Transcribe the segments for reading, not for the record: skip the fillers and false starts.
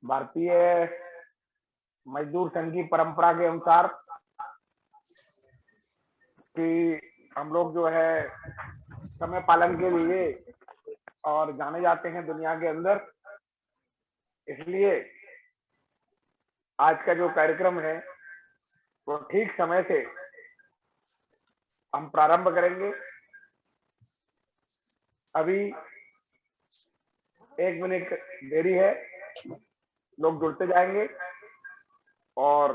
भारतीय मजदूर संघ की परंपरा के अनुसार कि हम लोग जो है समय पालन के लिए और जाने जाते हैं दुनिया के अंदर, इसलिए आज का जो कार्यक्रम है वो ठीक समय से हम प्रारंभ करेंगे। अभी 1 मिनट देरी है, लोग जुड़ते जाएंगे और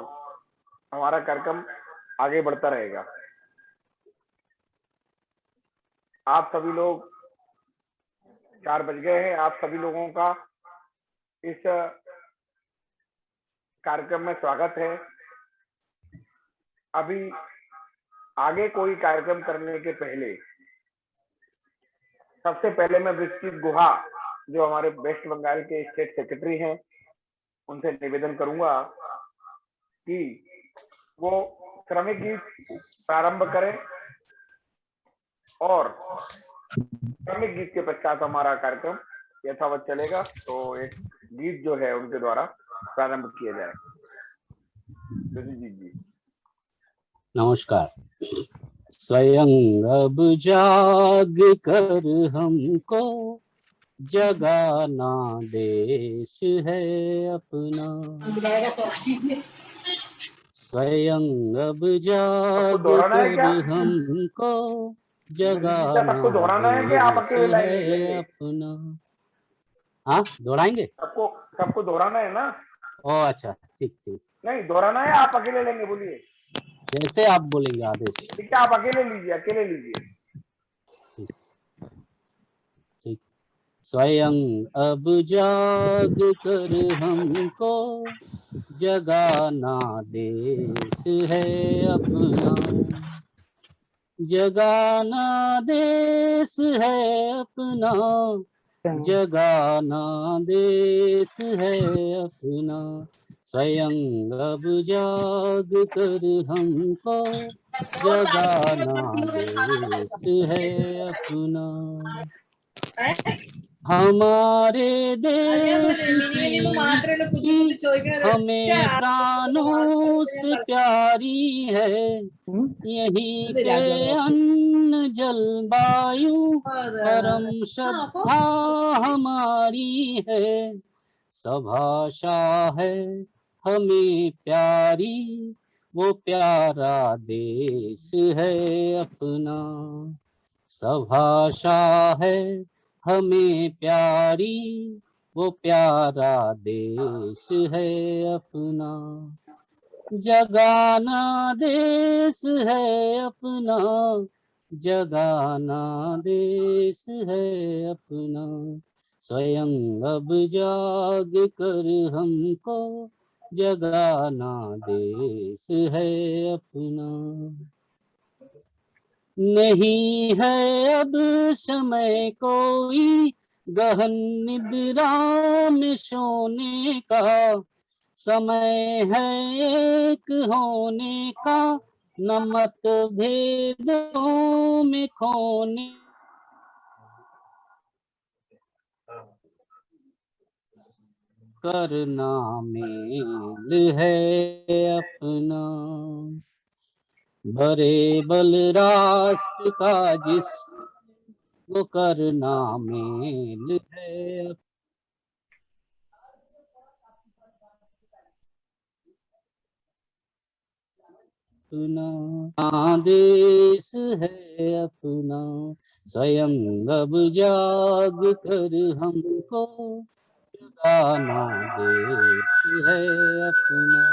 हमारा कार्यक्रम आगे बढ़ता रहेगा। आप सभी लोग 4 बज गए हैं, आप सभी लोगों का इस कार्यक्रम में स्वागत है। अभी आगे कोई कार्यक्रम करने के पहले सबसे पहले मैं विस्तृत गुहा, जो हमारे वेस्ट बंगाल के स्टेट सेक्रेटरी हैं, उनसे निवेदन करूंगा कि वो श्रमिक गीत प्रारंभ करें और श्रमिक गीत के पश्चात हमारा कार्यक्रम यथावत चलेगा। तो एक गीत जो है उनके द्वारा प्रारंभ किया जाए। जी। नमस्कार। स्वयं अब जाग कर हमको जगाना देश है अपना। स्वयं अब जाग कर हमको जगाना देश है अपना। हाँ, दोहराएंगे? सबको दोहराना है ना? ओ अच्छा, ठीक। नहीं दोहराना है, आप अकेले लेंगे? बोलिए, जैसे आप बोलेंगे आदेश। ठीक है, आप अकेले लीजिए। ठीक। स्वयं अब जाग कर हमको जगाना देश है अपना। जगाना देश है अपना, जगाना देश है अपना। स्वयं अब जाग कर हमको जगाना देश है अपना। हमारे देश की हमें प्राणों से प्यारी है। यहीं के अन्न जल वायु परम श्रद्धा हमारी है। सभाषा है हमें प्यारी, वो प्यारा देश है अपना। सभाषा है हमें प्यारी, वो प्यारा देश है अपना। जगाना देश है अपना, जगाना देश है अपना। स्वयं अब जाग कर हमको जगाना देश है अपना। नहीं है अब समय कोई गहन निद्रा में सोने का। समय है एक होने का, न मतभेदों में खोने। करना मेल है अपना। बड़े बल राष्ट्र का जिस वो करना मेल है अपना। देश है अपना। स्वयं अब जाग कर हमको जगाना देश है अपना।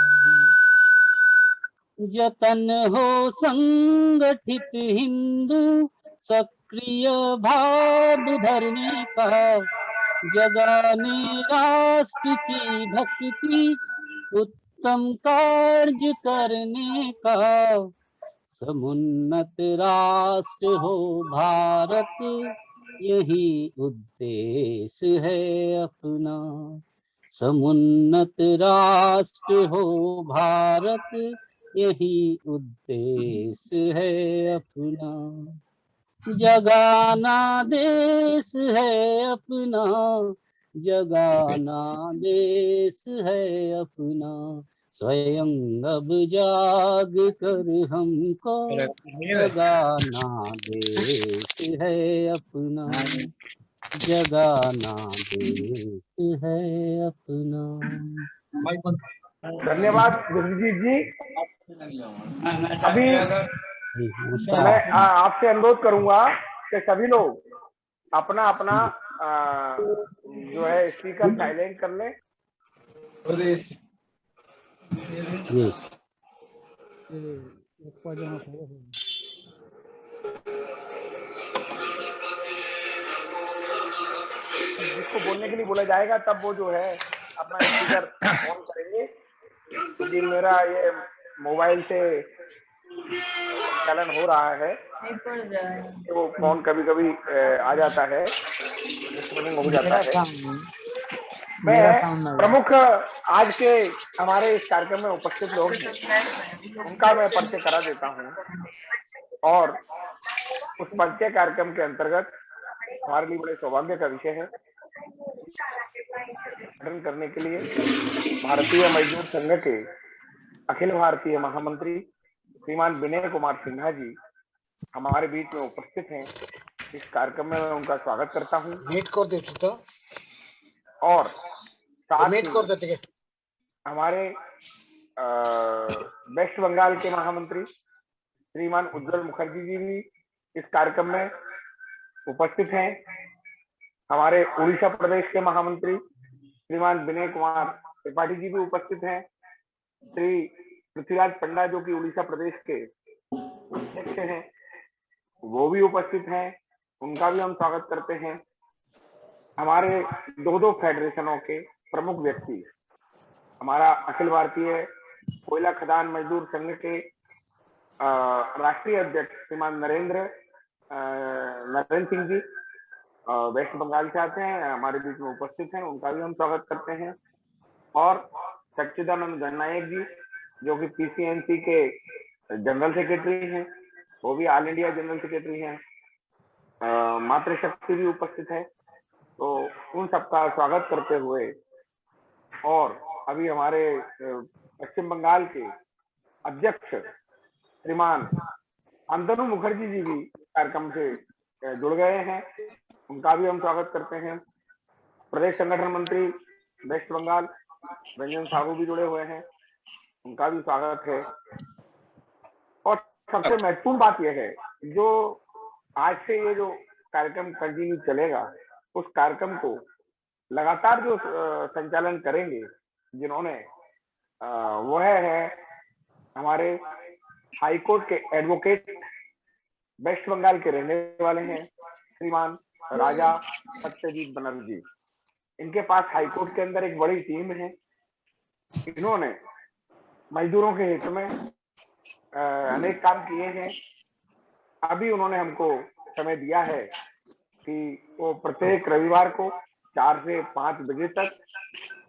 जतन हो संगठित हिंदू सक्रिय भाव धरने का। जगाने राष्ट्र की भक्ति उत्तम कार्य करने का। समुन्नत राष्ट्र हो भारत, यही उद्देश्य है अपना। समुन्नत राष्ट्र हो भारत, यही उद्देश्य है अपना। जगाना देश है अपना, जगाना देश है अपना, स्वयं अब जाग कर हमको जगाना देश है अपना, जगाना देश है अपना। धन्यवाद विश्वजीत जी। अभी नमस्कार। मैं आपसे अनुरोध करूंगा कि सभी लोग अपना अपना जो है स्पीकर साइलेंट कर लें। जी जिसको बोलने के लिए बोला जाएगा तब वो जो है अपना स्पीकर ऑन करेंगे, क्योंकि मेरा ये मोबाइल से संचालन हो रहा है तो वो फोन कभी कभी आ जाता है, डिस्टर्बिंग हो जाता है। मैं प्रमुख आज के हमारे इस कार्यक्रम में उपस्थित लोग हैं उनका मैं परिचय करा देता हूं, और उस परिचय कार्यक्रम के अंतर्गत हमारे लिए बड़े सौभाग्य का विषय है गठन करने के लिए भारतीय मजदूर संघ के अखिल भारतीय महामंत्री श्रीमान विनय कुमार सिन्हा जी हमारे बीच में उपस्थित हैं। इस कार्यक्रम में मैं उनका स्वागत करता हूं और साथ ही हमारे वेस्ट बंगाल के महामंत्री श्रीमान उज्जवल मुखर्जी जी भी इस कार्यक्रम में उपस्थित हैं। हमारे उड़ीसा प्रदेश के महामंत्री श्रीमान विनय कुमार त्रिपाठी जी भी उपस्थित हैं। श्री पृथ्वीराज पंडा जो कि उड़ीसा प्रदेश के अध्यक्ष हैं वो भी उपस्थित हैं, उनका भी हम स्वागत करते हैं। हमारे दो फेडरेशनों के प्रमुख व्यक्ति, हमारा अखिल भारतीय कोयला खदान मजदूर संघ के राष्ट्रीय अध्यक्ष श्रीमान नरेंद्र सिंह जी वेस्ट बंगाल से आते हैं, हमारे बीच में उपस्थित हैं, उनका भी हम स्वागत करते हैं। और सच्चिदानंद गणनायक जी जो कि पीसीएनसी के जनरल सेक्रेटरी हैं, वो भी ऑल इंडिया जनरल सेक्रेटरी हैं। मातृशक्ति भी उपस्थित है, तो उन सबका स्वागत करते हुए, और अभी हमारे पश्चिम बंगाल के अध्यक्ष श्रीमान अंतनु मुखर्जी जी भी कार्यक्रम से जुड़ गए हैं, उनका भी हम स्वागत करते हैं। प्रदेश संगठन मंत्री वेस्ट बंगाल रंजन साहू भी जुड़े हुए हैं, उनका भी स्वागत है। और सबसे महत्वपूर्ण बात यह है, जो आज से ये जो कार्यक्रम कंटिन्यू चलेगा, उस कार्यक्रम को लगातार जो संचालन करेंगे जिन्होंने वह है हमारे हाईकोर्ट के एडवोकेट वेस्ट बंगाल के रहने वाले हैं श्रीमान राजा सत्यजीत बनर्जी। इनके पास हाईकोर्ट के अंदर एक बड़ी टीम है। इन्होंने मजदूरों के हित में अनेक काम किए हैं। अभी उन्होंने हमको समय दिया है कि वो प्रत्येक रविवार को 4 से 5 बजे तक,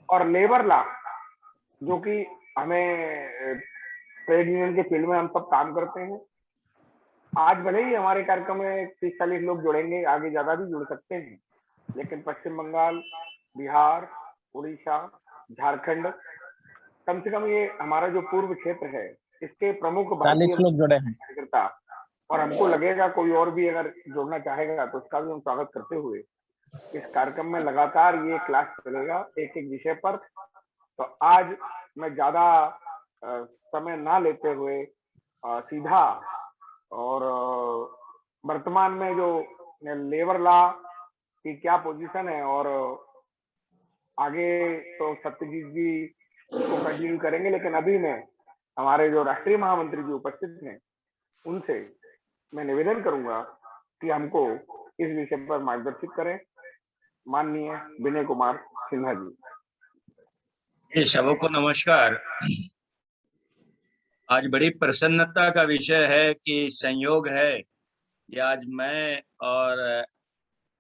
और लेबर लॉ जो कि हमें ट्रेड यूनियन के फील्ड में हम सब काम करते हैं, आज भले ही हमारे कार्यक्रम में 30-40 लोग जुड़ेंगे, आगे ज्यादा भी जुड़ सकते हैं, लेकिन पश्चिम बंगाल, बिहार, उड़ीसा, झारखंड, कम से कम ये हमारा जो पूर्व क्षेत्र है इसके प्रमुख 40 लोग जुड़े हैं कार्यकर्ता, और हमको लगेगा कोई और भी अगर जुड़ना चाहेगा तो उसका भी हम स्वागत करते हुए इस कार्यक्रम में लगातार ये क्लास चलेगा एक एक विषय पर। तो आज मैं ज्यादा समय ना लेते हुए सीधा और वर्तमान में जो लेबर लॉ की क्या पोजीशन है, और आगे तो सत्यजीत जी को कंटिन्यू करेंगे, लेकिन अभी मैं हमारे जो राष्ट्रीय महामंत्री जी उपस्थित हैं उनसे मैं निवेदन करूंगा कि हमको इस विषय पर मार्गदर्शित करें। माननीय विनय कुमार सिन्हा जी। सबको नमस्कार। आज बड़ी प्रसन्नता का विषय है कि संयोग है कि आज मैं और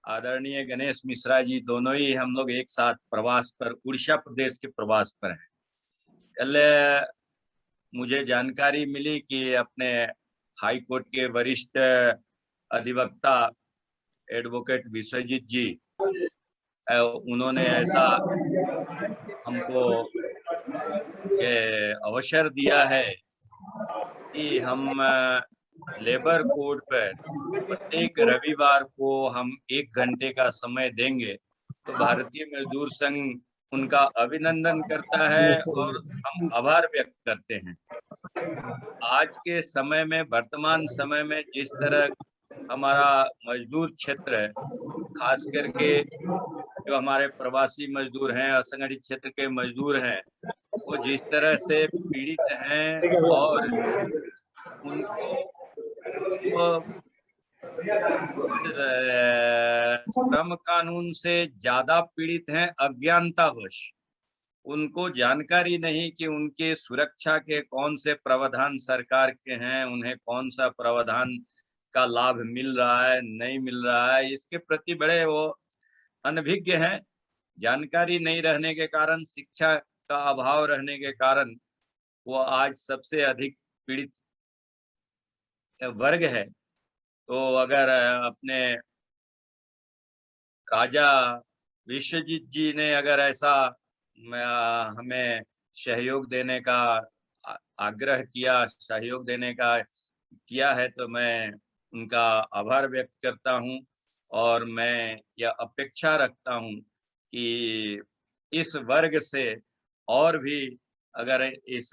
आदरणीय गणेश मिश्रा जी दोनों ही हम लोग एक साथ प्रवास पर, उड़ीसा प्रदेश के प्रवास पर हैं। कल मुझे जानकारी मिली कि अपने हाई कोर्ट के वरिष्ठ अधिवक्ता एडवोकेट विश्वजीत जी उन्होंने ऐसा हमको ये अवसर दिया है कि हम लेबर कोड पर प्रत्येक रविवार को हम 1 घंटे का समय देंगे। तो भारतीय मजदूर संघ उनका अभिनंदन करता है और हम आभार व्यक्त करते हैं। आज के समय में, वर्तमान समय में जिस तरह हमारा मजदूर क्षेत्र है, खास करके जो हमारे प्रवासी मजदूर हैं, असंगठित क्षेत्र के मजदूर हैं, वो जिस तरह से पीड़ित हैं और उनको श्रम कानून से ज्यादा पीड़ित हैं अज्ञानतावश। उनको जानकारी नहीं कि उनके सुरक्षा के कौन से प्रावधान सरकार के हैं, उन्हें कौन सा प्रावधान का लाभ मिल रहा है, नहीं मिल रहा है, इसके प्रति बड़े वो अनभिज्ञ हैं। जानकारी नहीं रहने के कारण, शिक्षा का अभाव रहने के कारण वो आज सबसे अधिक पीड़ित वर्ग है। तो अगर अपने राजा विश्वजीत जी ने अगर ऐसा हमें सहयोग देने का आग्रह किया, सहयोग देने का किया है, तो मैं उनका आभार व्यक्त करता हूं और मैं यह अपेक्षा रखता हूं कि इस वर्ग से और भी अगर इस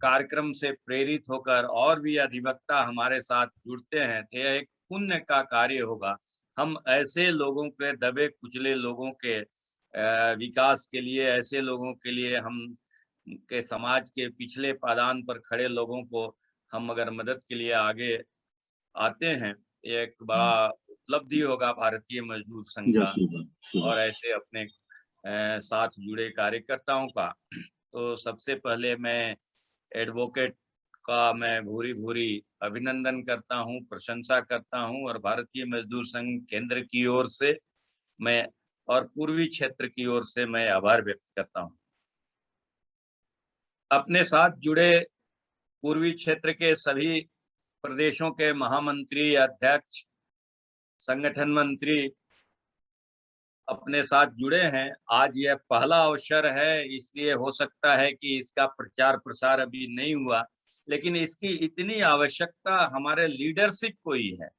कार्यक्रम से प्रेरित होकर और भी अधिवक्ता हमारे साथ जुड़ते हैं तो यह एक पुण्य का कार्य होगा। हम ऐसे लोगों के, दबे कुचले लोगों के विकास के लिए, ऐसे लोगों के लिए, हम के समाज के पिछले पादान पर खड़े लोगों को हम अगर मदद के लिए आगे आते हैं, एक बड़ा उपलब्धि होगा भारतीय मजदूर संघ का और ऐसे अपने साथ जुड़े कार्यकर्ताओं का। तो सबसे पहले मैं एडवोकेट का मैं भूरी भूरी अभिनंदन करता हूं, प्रशंसा करता हूं और भारतीय मजदूर संघ केंद्र की ओर से मैं और पूर्वी क्षेत्र की ओर से मैं आभार व्यक्त करता हूं। अपने साथ जुड़े पूर्वी क्षेत्र के सभी प्रदेशों के महामंत्री, अध्यक्ष, संगठन मंत्री अपने साथ जुड़े हैं। आज यह पहला अवसर है, इसलिए हो सकता है कि इसका प्रचार प्रसार अभी नहीं हुआ, लेकिन इसकी इतनी आवश्यकता हमारे लीडरशिप को ही है।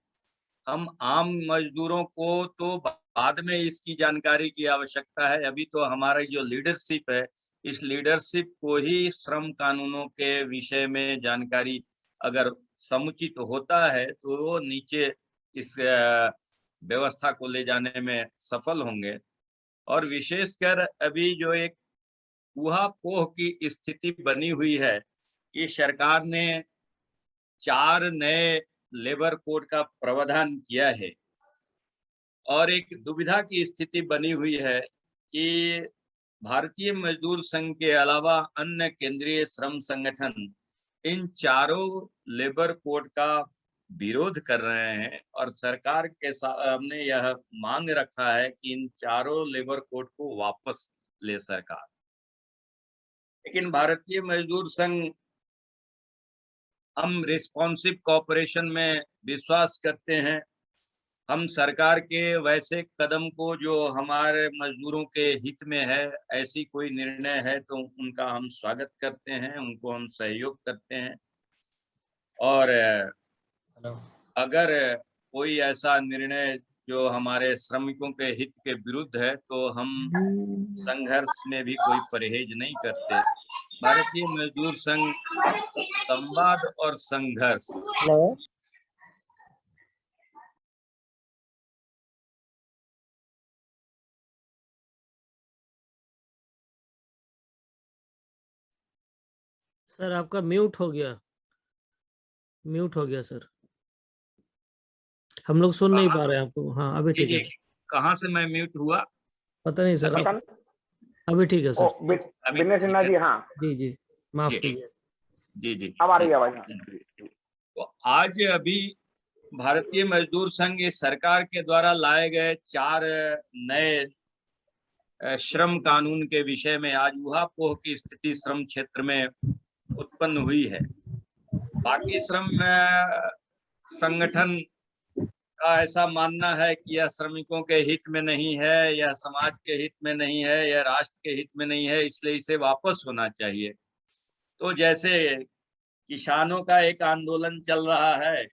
हम आम मजदूरों को तो बाद में इसकी जानकारी की आवश्यकता है, अभी तो हमारी जो लीडरशिप है, इस लीडरशिप को ही श्रम कानूनों के विषय में जानकारी अगर समुचित होता है तो वो नीचे इस व्यवस्था को ले जाने में सफल होंगे। और विशेषकर अभी जो एक ऊहापोह की स्थिति बनी हुई है कि सरकार ने 4 नए लेबर कोड का प्रावधान किया है और एक दुविधा की स्थिति बनी हुई है कि भारतीय मजदूर संघ के अलावा अन्य केंद्रीय श्रम संगठन इन चारों लेबर कोड का विरोध कर रहे हैं और सरकार के सामने यह मांग रखा है कि इन चारों लेबर कोड को वापस ले सरकार। लेकिन भारतीय मजदूर संघ, हम रिस्पॉन्सिव कोऑपरेशन में विश्वास करते हैं। हम सरकार के वैसे कदम को जो हमारे मजदूरों के हित में है, ऐसी कोई निर्णय है तो उनका हम स्वागत करते हैं, उनको हम सहयोग करते हैं। और अगर कोई ऐसा निर्णय जो हमारे श्रमिकों के हित के विरुद्ध है तो हम संघर्ष में भी कोई परहेज नहीं करते। भारतीय मजदूर संघ संवाद और संघर्ष। सर आपका म्यूट हो गया, म्यूट हो गया सर, हम लोग सुन नहीं पा रहे हैं आपको। हाँ अभी ठीक है। कहाँ से मैं म्यूट हुआ पता नहीं सर, अभी ठीक है सर। विनय सिन्हा जी, हाँ जी जी माफ कीजिए। जी जी अब आ रही है आवाज। तो आज अभी भारतीय मजदूर संघ इस सरकार के द्वारा लाए गए 4 नए श्रम कानून के विषय में आज ऊहापोह की स्थिति श्रम क्षेत्र में उत्पन्न हुई है। बाकी श्रम संगठन का ऐसा मानना है कि यह श्रमिकों के हित में नहीं है, यह समाज के हित में नहीं है, यह राष्ट्र के हित में नहीं है, इसलिए इसे वापस होना चाहिए। तो जैसे किसानों का एक आंदोलन चल रहा है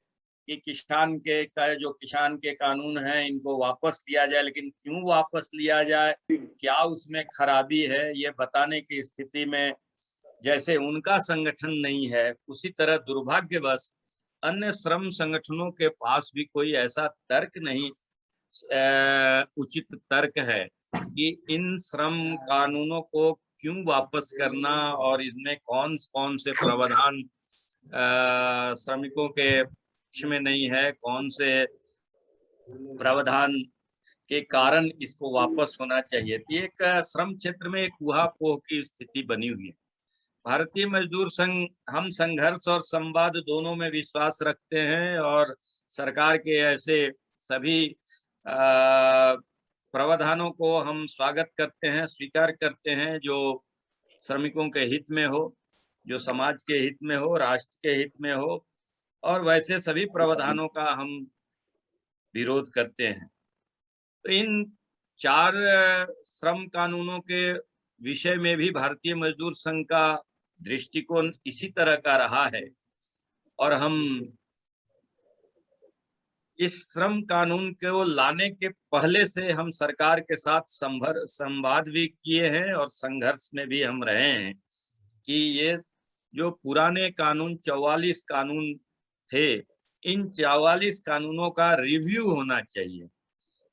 कि किसान के कानून हैं इनको वापस लिया जाए, लेकिन क्यों वापस लिया जाए, क्या उसमें खराबी है, ये बताने की स्थिति में जैसे उनका संगठन नहीं है, उसी तरह दुर्भाग्यवश अन्य श्रम संगठनों के पास भी कोई ऐसा तर्क नहीं, उचित तर्क है कि इन श्रम कानूनों को क्यों वापस करना और इसमें कौन कौन से प्रावधान श्रमिकों के पक्ष में नहीं है, कौन से प्रावधान के कारण इसको वापस होना चाहिए। एक श्रम क्षेत्र में एक ऊहापोह की स्थिति बनी हुई है। भारतीय मजदूर संघ, हम संघर्ष और संवाद दोनों में विश्वास रखते हैं और सरकार के ऐसे सभी प्रावधानों को हम स्वागत करते हैं, स्वीकार करते हैं, जो श्रमिकों के हित में हो, जो समाज के हित में हो, राष्ट्र के हित में हो, और वैसे सभी प्रावधानों का हम विरोध करते हैं। तो इन 4 श्रम कानूनों के विषय में भी भारतीय मजदूर संघ का दृष्टिकोण इसी तरह का रहा है और हम इस श्रम कानून को लाने के पहले से हम सरकार के साथ संवाद भी किए हैं और संघर्ष में भी हम रहे हैं कि ये जो पुराने कानून 44 कानून थे, इन 44 कानूनों का रिव्यू होना चाहिए,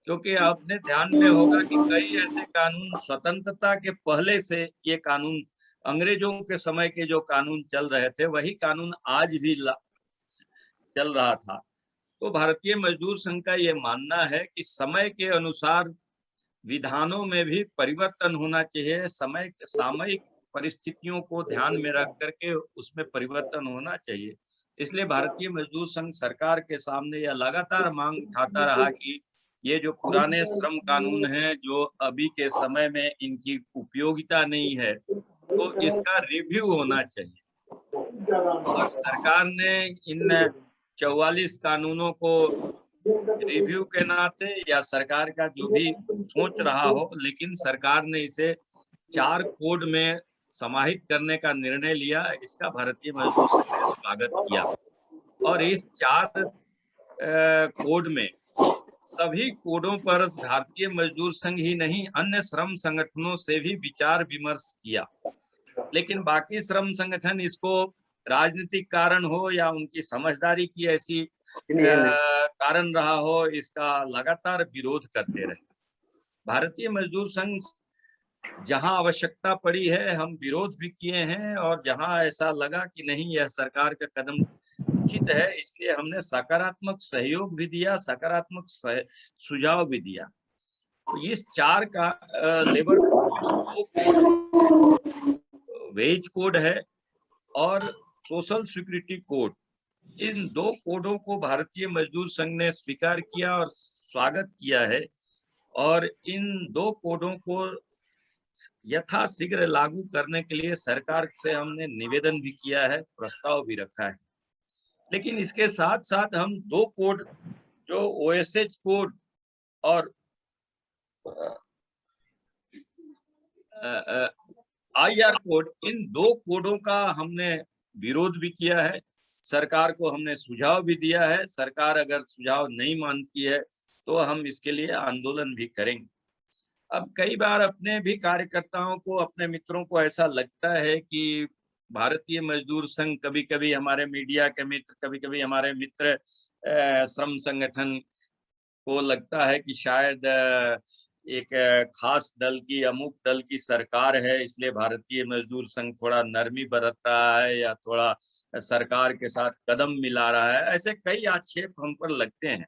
क्योंकि आपने ध्यान में होगा कि कई ऐसे कानून स्वतंत्रता के पहले से, ये कानून अंग्रेजों के समय के जो कानून चल रहे थे वही कानून आज भी चल रहा था। तो भारतीय मजदूर संघ का ये मानना है कि समय के अनुसार विधानों में भी परिवर्तन होना चाहिए, सामयिक परिस्थितियों को ध्यान में रख करके उसमें परिवर्तन होना चाहिए। इसलिए भारतीय मजदूर संघ सरकार के सामने यह लगातार मांग उठाता रहा कि ये जो पुराने श्रम कानून हैं, जो अभी के समय में इनकी उपयोगिता नहीं है, तो इसका रिव्यू होना चाहिए। और सरकार ने इन 44 कानूनों को रिव्यू के नाते या सरकार का जो भी सोच रहा हो, लेकिन सरकार ने इसे 4 कोड में समाहित करने का निर्णय लिया। इसका भारतीय मजदूर संघ ने स्वागत किया और इस 4 कोड में सभी कोडों पर भारतीय मजदूर संघ ही नहीं, अन्य श्रम संगठनों से भी विचार विमर्श किया, लेकिन बाकी श्रम संगठन इसको राजनीतिक कारण हो या उनकी समझदारी की ऐसी कारण रहा हो, इसका लगातार विरोध करते रहे। भारतीय मजदूर संघ जहां आवश्यकता पड़ी है हम विरोध भी किए हैं, और जहां ऐसा लगा कि नहीं यह सरकार का कदम उचित है, इसलिए हमने सकारात्मक सहयोग भी दिया, सकारात्मक सुझाव भी दिया। तो इस 4 का लेबर वेज कोड है और सोशल सिक्योरिटी कोड, इन 2 कोडों को भारतीय मजदूर संघ ने स्वीकार किया और स्वागत किया है, और इन 2 कोडों को यथाशीघ्र लागू करने के लिए सरकार से हमने निवेदन भी किया है, प्रस्ताव भी रखा है। लेकिन इसके साथ साथ हम 2 कोड, जो OSH कोड और IR कोड, इन 2 कोडों का हमने विरोध भी किया है, सरकार को हमने सुझाव भी दिया है। सरकार अगर सुझाव नहीं मानती है तो हम इसके लिए आंदोलन भी करेंगे। अब कई बार अपने भी कार्यकर्ताओं को, अपने मित्रों को ऐसा लगता है कि भारतीय मजदूर संघ, कभी कभी हमारे मीडिया के मित्र, कभी कभी हमारे मित्र श्रम संगठन को लगता है कि शायद एक खास दल की, अमुक दल की सरकार है, इसलिए भारतीय मजदूर संघ थोड़ा नरमी बरत रहा है या थोड़ा सरकार के साथ कदम मिला रहा है। ऐसे कई आक्षेप हम पर लगते हैं,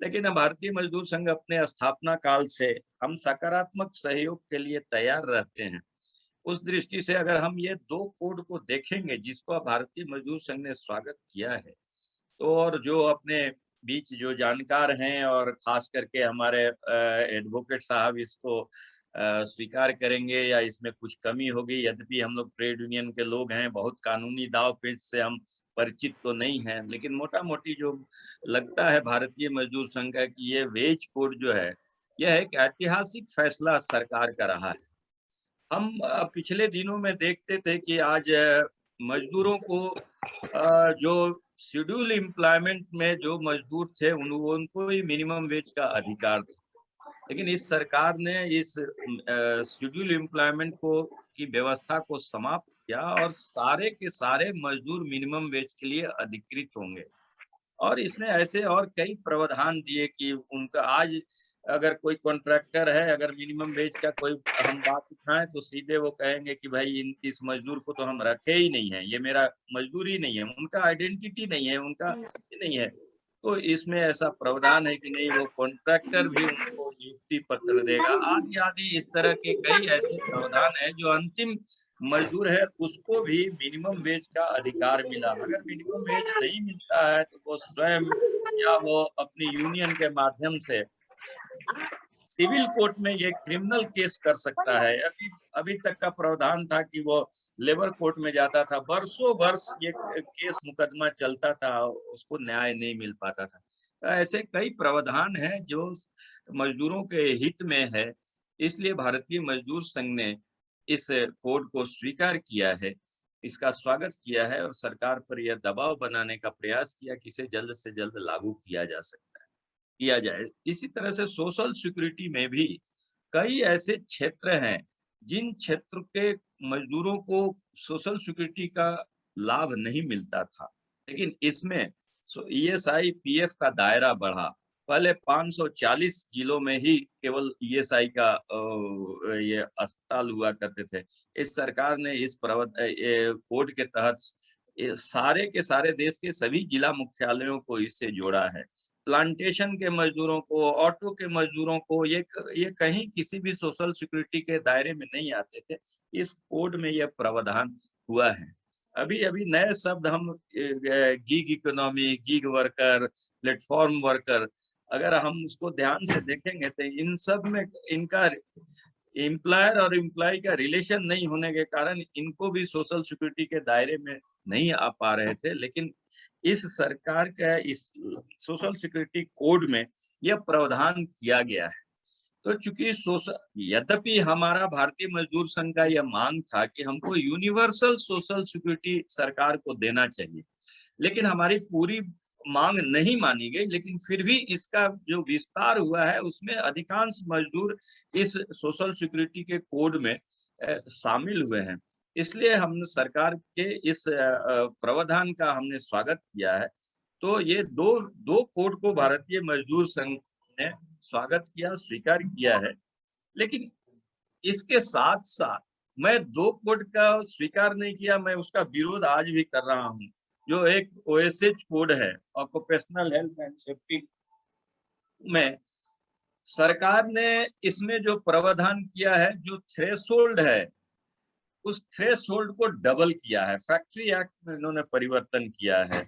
लेकिन भारतीय मजदूर संघ अपने स्थापना काल से हम सकारात्मक सहयोग के लिए तैयार रहते हैं। उस दृष्टि से अगर हम ये 2 कोड को देखेंगे जिसको भारतीय मजदूर संघ ने स्वागत किया है, तो और जो अपने बीच जो जानकार हैं और खास करके हमारे एडवोकेट साहब इसको स्वीकार करेंगे या इसमें कुछ कमी होगी, यद्यपि हम लोग ट्रेड यूनियन के लोग हैं, बहुत कानूनी दाव पेच से हम परिचित तो नहीं है, लेकिन मोटा मोटी जो लगता है भारतीय मजदूर संघ का कि ये वेज कोड जो है यह एक ऐतिहासिक फैसला सरकार का रहा है। हम पिछले दिनों में देखते थे कि आज मजदूरों को जो शेड्यूल एम्प्लॉयमेंट में जो मजदूर थे उनको ही मिनिमम वेज का अधिकार था, लेकिन इस सरकार ने इस शेड्यूल एम्प्लॉयमेंट को की व्यवस्था को समाप्त किया और सारे के सारे मजदूर मिनिमम वेज के लिए अधिकृत होंगे। और इसने ऐसे और कई प्रावधान दिए कि उनका आज अगर कोई कॉन्ट्रैक्टर है, अगर मिनिमम वेज का कोई हम बात उठाएं तो सीधे वो कहेंगे कि भाई इस मजदूर को तो हम रखे ही नहीं है, ये मेरा मजदूर ही नहीं है, उनका आइडेंटिटी नहीं है, उनका नहीं है। तो इसमें ऐसा प्रावधान है कि नहीं, वो कॉन्ट्रैक्टर भी उनको नियुक्ति पत्र देगा, आदि आदि इस तरह के कई ऐसे प्रावधान है जो अंतिम मजदूर है उसको भी मिनिमम वेज का अधिकार मिला। अगर मिनिमम वेज नहीं मिलता है तो वो स्वयं या वो अपनी यूनियन के माध्यम से सिविल कोर्ट में ये क्रिमिनल केस कर सकता है। अभी तक का प्रावधान था कि वो लेबर कोर्ट में जाता था, वर्षों वर्ष ये केस मुकदमा चलता था, उसको न्याय नहीं मिल पाता था। तो ऐसे कई प्रावधान हैं जो मजदूरों के हित में है, इसलिए भारतीय मजदूर संघ ने इस कोड को स्वीकार किया है, इसका स्वागत किया है और सरकार पर यह दबाव बनाने का प्रयास किया कि इसे जल्द से जल्द लागू किया जा सकता है, किया जाए। इसी तरह से सोशल सिक्योरिटी में भी कई ऐसे क्षेत्र हैं जिन क्षेत्र के मजदूरों को सोशल सिक्योरिटी का लाभ नहीं मिलता था, लेकिन इसमें ईएसआई पीएफ का दायरा बढ़ा। पहले 540 जिलों में ही केवल ईएसआई का ये अस्पताल हुआ करते थे। इस सरकार ने इस कोड के तहत सारे के सारे देश के सभी जिला मुख्यालयों को इससे जोड़ा है। प्लांटेशन के मजदूरों को, ऑटो के मजदूरों को ये कहीं किसी भी सोशल सिक्योरिटी के दायरे में नहीं आते थे, इस कोड में यह प्रावधान हुआ है। अभी अभी नए शब्द हम gig economy, gig worker, platform worker, अगर हम उसको ध्यान से देखेंगे तो इन सब में इनका एम्प्लॉयर और एम्प्लॉय का रिलेशन नहीं होने के कारण इनको भी सोशल सिक्योरिटी के दायरे में नहीं आ पा रहे थे, लेकिन इस सरकार का इस सोशल सिक्योरिटी कोड में यह प्रावधान किया गया है। तो चूंकि यद्यपि हमारा भारतीय मजदूर संघ का यह मांग था कि हमको यूनिवर्सल सोशल सिक्योरिटी सरकार को देना चाहिए, लेकिन हमारी पूरी मांग नहीं मानी गई, लेकिन फिर भी इसका जो विस्तार हुआ है उसमें अधिकांश मजदूर इस सोशल सिक्योरिटी के कोड में शामिल हुए हैं। इसलिए हमने सरकार के इस प्रावधान का हमने स्वागत किया है। तो ये दो कोड को भारतीय मजदूर संघ ने स्वागत किया, स्वीकार किया है, लेकिन इसके साथ साथ मैं दो कोड का स्वीकार नहीं किया, मैं उसका विरोध आज भी कर रहा हूँ। जो एक ओएसएच कोड है, ऑक्यूपेशनल हेल्थ एंड सेफ्टी में सरकार ने इसमें जो प्रावधान किया है, जो थ्रेशोल्ड है उस थ्रेशोल्ड को डबल किया है। फैक्ट्री एक्ट में इन्होंने परिवर्तन किया है।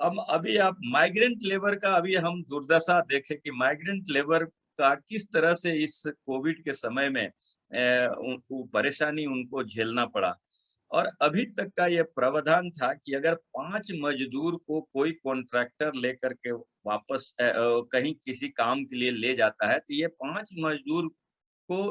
अब अभी आप माइग्रेंट लेबर का अभी हम दुर्दशा देखें कि माइग्रेंट लेबर का किस तरह से इस कोविड के समय में उनको परेशानी उनको झेलना पड़ा। और अभी तक का ये प्रावधान था कि अगर 5 मजदूर को कोई कॉन्ट्रैक्टर लेकर के वापस कहीं किसी काम के लिए ले जाता है तो ये 5 मजदूर को